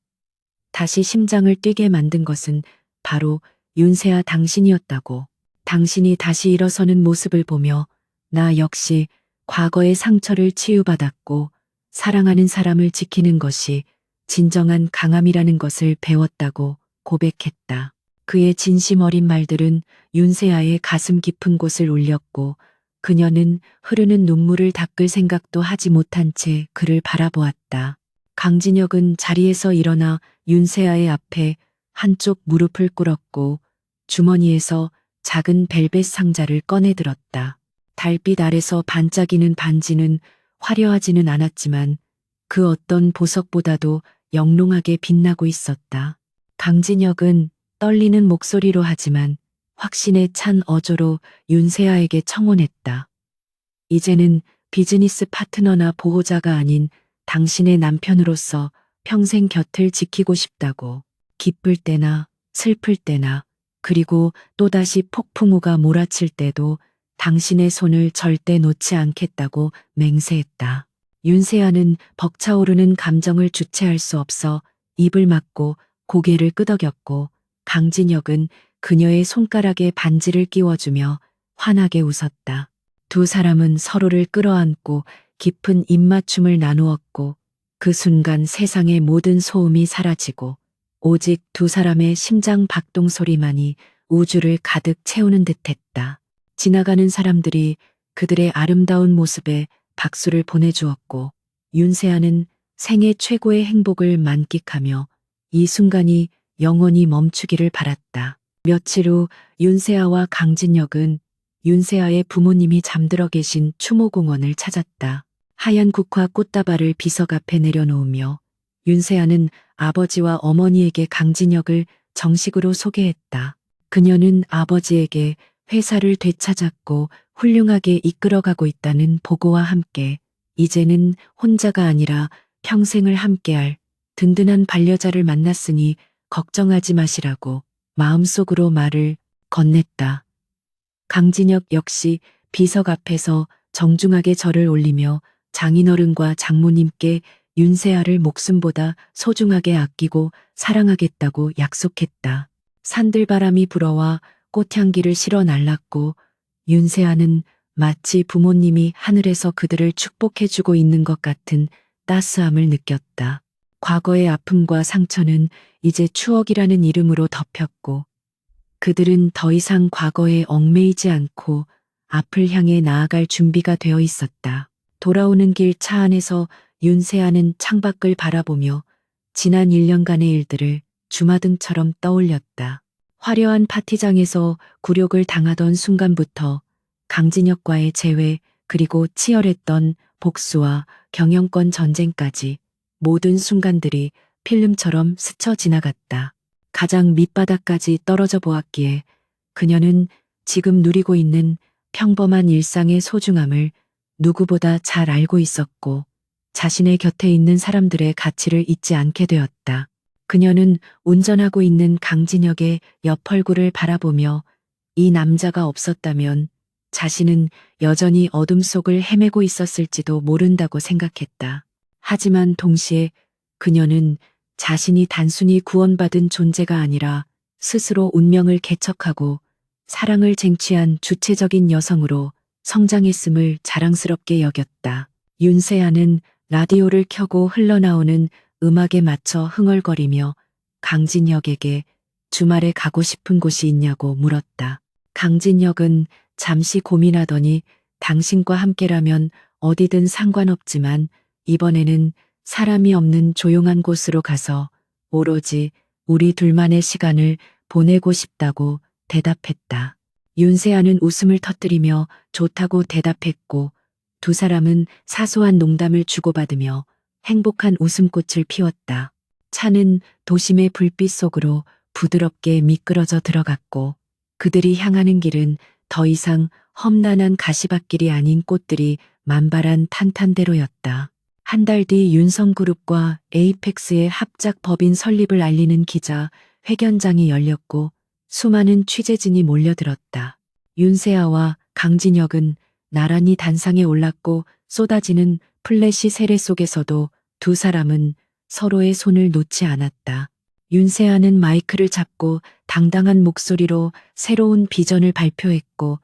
다시 심장을 뛰게 만든 것은 바로 윤세아 당신이었다고. 당신이 다시 일어서는 모습을 보며 나 역시 과거의 상처를 치유받았고 사랑하는 사람을 지키는 것이 진정한 강함이라는 것을 배웠다고 고백했다. 그의 진심 어린 말들은 윤세아의 가슴 깊은 곳을 울렸고 그녀는 흐르는 눈물을 닦을 생각도 하지 못한 채 그를 바라보았다. 강진혁은 자리에서 일어나 윤세아의 앞에 한쪽 무릎을 꿇었고 주머니에서 작은 벨벳 상자를 꺼내들었다. 달빛 아래서 반짝이는 반지는 화려하지는 않았지만 그 어떤 보석보다도 영롱하게 빛나고 있었다. 강진혁은 떨리는 목소리로 하지만 확신에 찬 어조로 윤세아에게 청혼했다. 이제는 비즈니스 파트너나 보호자가 아닌 당신의 남편으로서 평생 곁을 지키고 싶다고. 기쁠 때나 슬플 때나 그리고 또다시 폭풍우가 몰아칠 때도 당신의 손을 절대 놓지 않겠다고 맹세했다. 윤세아는 벅차오르는 감정을 주체할 수 없어 입을 막고 고개를 끄덕였고 강진혁은 그녀의 손가락에 반지를 끼워주며 환하게 웃었다. 두 사람은 서로를 끌어안고 깊은 입맞춤을 나누었고 그 순간 세상의 모든 소음이 사라지고 오직 두 사람의 심장 박동 소리만이 우주를 가득 채우는 듯했다. 지나가는 사람들이 그들의 아름다운 모습에 박수를 보내주었고 윤세아는 생애 최고의 행복을 만끽하며 이 순간이 영원히 멈추기를 바랐다. 며칠 후 윤세아와 강진혁은 윤세아의 부모님이 잠들어 계신 추모공원을 찾았다. 하얀 국화 꽃다발을 비석 앞에 내려놓으며 윤세아는 아버지와 어머니에게 강진혁을 정식으로 소개했다. 그녀는 아버지에게 회사를 되찾았고 훌륭하게 이끌어가고 있다는 보고와 함께 이제는 혼자가 아니라 평생을 함께할 든든한 반려자를 만났으니 걱정하지 마시라고 마음속으로 말을 건넸다. 강진혁 역시 비석 앞에서 정중하게 절을 올리며 장인어른과 장모님께 윤세아를 목숨보다 소중하게 아끼고 사랑하겠다고 약속했다. 산들바람이 불어와 꽃향기를 실어 날랐고 윤세아는 마치 부모님이 하늘에서 그들을 축복해주고 있는 것 같은 따스함을 느꼈다. 과거의 아픔과 상처는 이제 추억이라는 이름으로 덮였고 그들은 더 이상 과거에 얽매이지 않고 앞을 향해 나아갈 준비가 되어 있었다. 돌아오는 길 차 안에서 윤세아는 창밖을 바라보며 지난 1년간의 일들을 주마등처럼 떠올렸다. 화려한 파티장에서 굴욕을 당하던 순간부터 강진혁과의 재회 그리고 치열했던 복수와 경영권 전쟁까지 모든 순간들이 필름처럼 스쳐 지나갔다. 가장 밑바닥까지 떨어져 보았기에 그녀는 지금 누리고 있는 평범한 일상의 소중함을 누구보다 잘 알고 있었고 자신의 곁에 있는 사람들의 가치를 잊지 않게 되었다. 그녀는 운전하고 있는 강진혁의 옆 얼굴을 바라보며 이 남자가 없었다면 자신은 여전히 어둠 속을 헤매고 있었을지도 모른다고 생각했다. 하지만 동시에 그녀는 자신이 단순히 구원받은 존재가 아니라 스스로 운명을 개척하고 사랑을 쟁취한 주체적인 여성으로 성장했음을 자랑스럽게 여겼다. 윤세아는 라디오를 켜고 흘러나오는 음악에 맞춰 흥얼거리며 강진혁에게 주말에 가고 싶은 곳이 있냐고 물었다. 강진혁은 잠시 고민하더니 당신과 함께라면 어디든 상관없지만 이번에는 사람이 없는 조용한 곳으로 가서 오로지 우리 둘만의 시간을 보내고 싶다고 대답했다. 윤세아는 웃음을 터뜨리며 좋다고 대답했고 두 사람은 사소한 농담을 주고받으며 행복한 웃음꽃을 피웠다. 차는 도심의 불빛 속으로 부드럽게 미끄러져 들어갔고 그들이 향하는 길은 더 이상 험난한 가시밭길이 아닌 꽃들이 만발한 탄탄대로였다. 한 달 뒤 윤성그룹과 에이펙스의 합작 법인 설립을 알리는 기자 회견장이 열렸고 수많은 취재진이 몰려들었다. 윤세아와 강진혁은 나란히 단상에 올랐고 쏟아지는 플래시 세례 속에서도 두 사람은 서로의 손을 놓지 않았다. 윤세아는 마이크를 잡고 당당한 목소리로 새로운 비전을 발표했고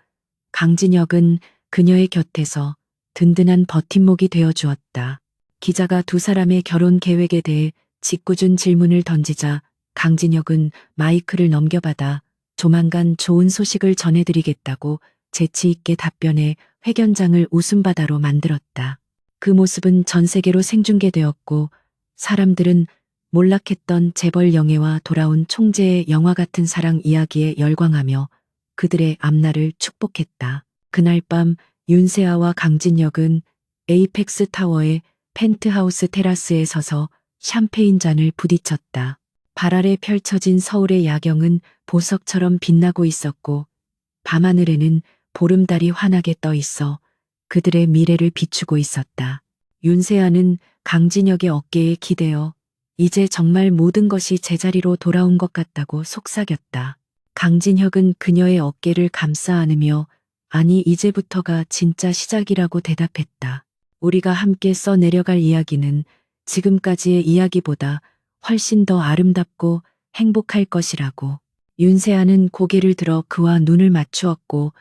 강진혁은 그녀의 곁에서 든든한 버팀목이 되어 주었다. 기자가 두 사람의 결혼 계획에 대해 짓궂은 질문을 던지자 강진혁은 마이크를 넘겨받아 조만간 좋은 소식을 전해드리겠다고 재치 있게 답변해 회견장을 웃음바다로 만들었다. 그 모습은 전 세계로 생중계되었고 사람들은 몰락했던 재벌 영예와 돌아온 총재의 영화 같은 사랑 이야기에 열광하며 그들의 앞날을 축복했다. 그날 밤 윤세아와 강진혁은 에이펙스 타워의 펜트하우스 테라스에 서서 샴페인 잔을 부딪혔다. 발 아래 펼쳐진 서울의 야경은 보석처럼 빛나고 있었고 밤하늘에는 보름달이 환하게 떠 있어 그들의 미래를 비추고 있었다. 윤세아는 강진혁의 어깨에 기대어 이제 정말 모든 것이 제자리로 돌아온 것 같다고 속삭였다. 강진혁은 그녀의 어깨를 감싸 안으며 아니 이제부터가 진짜 시작이라고 대답했다. 우리가 함께 써내려갈 이야기는 지금까지의 이야기보다 훨씬 더 아름답고 행복할 것이라고. 윤세아는 고개를 들어 그와 눈을 맞추었고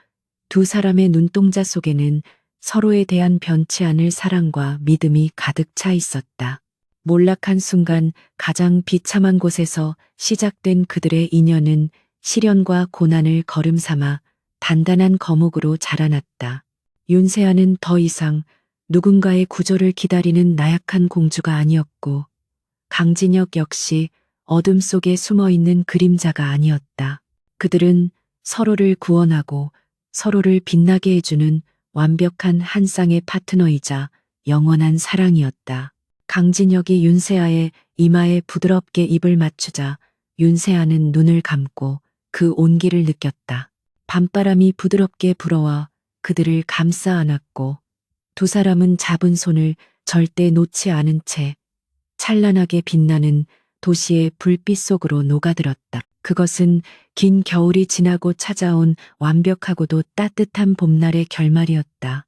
두 사람의 눈동자 속에는 서로에 대한 변치 않을 사랑과 믿음이 가득 차 있었다. 몰락한 순간 가장 비참한 곳에서 시작된 그들의 인연은 시련과 고난을 걸음 삼아 단단한 거목으로 자라났다. 윤세아는 더 이상 누군가의 구조를 기다리는 나약한 공주가 아니었고 강진혁 역시 어둠 속에 숨어 있는 그림자가 아니었다. 그들은 서로를 구원하고 서로를 빛나게 해주는 완벽한 한 쌍의 파트너이자 영원한 사랑이었다. 강진혁이 윤세아의 이마에 부드럽게 입을 맞추자 윤세아는 눈을 감고 그 온기를 느꼈다. 밤바람이 부드럽게 불어와 그들을 감싸 안았고 두 사람은 잡은 손을 절대 놓지 않은 채 찬란하게 빛나는 도시의 불빛 속으로 녹아들었다. 그것은 긴 겨울이 지나고 찾아온 완벽하고도 따뜻한 봄날의 결말이었다.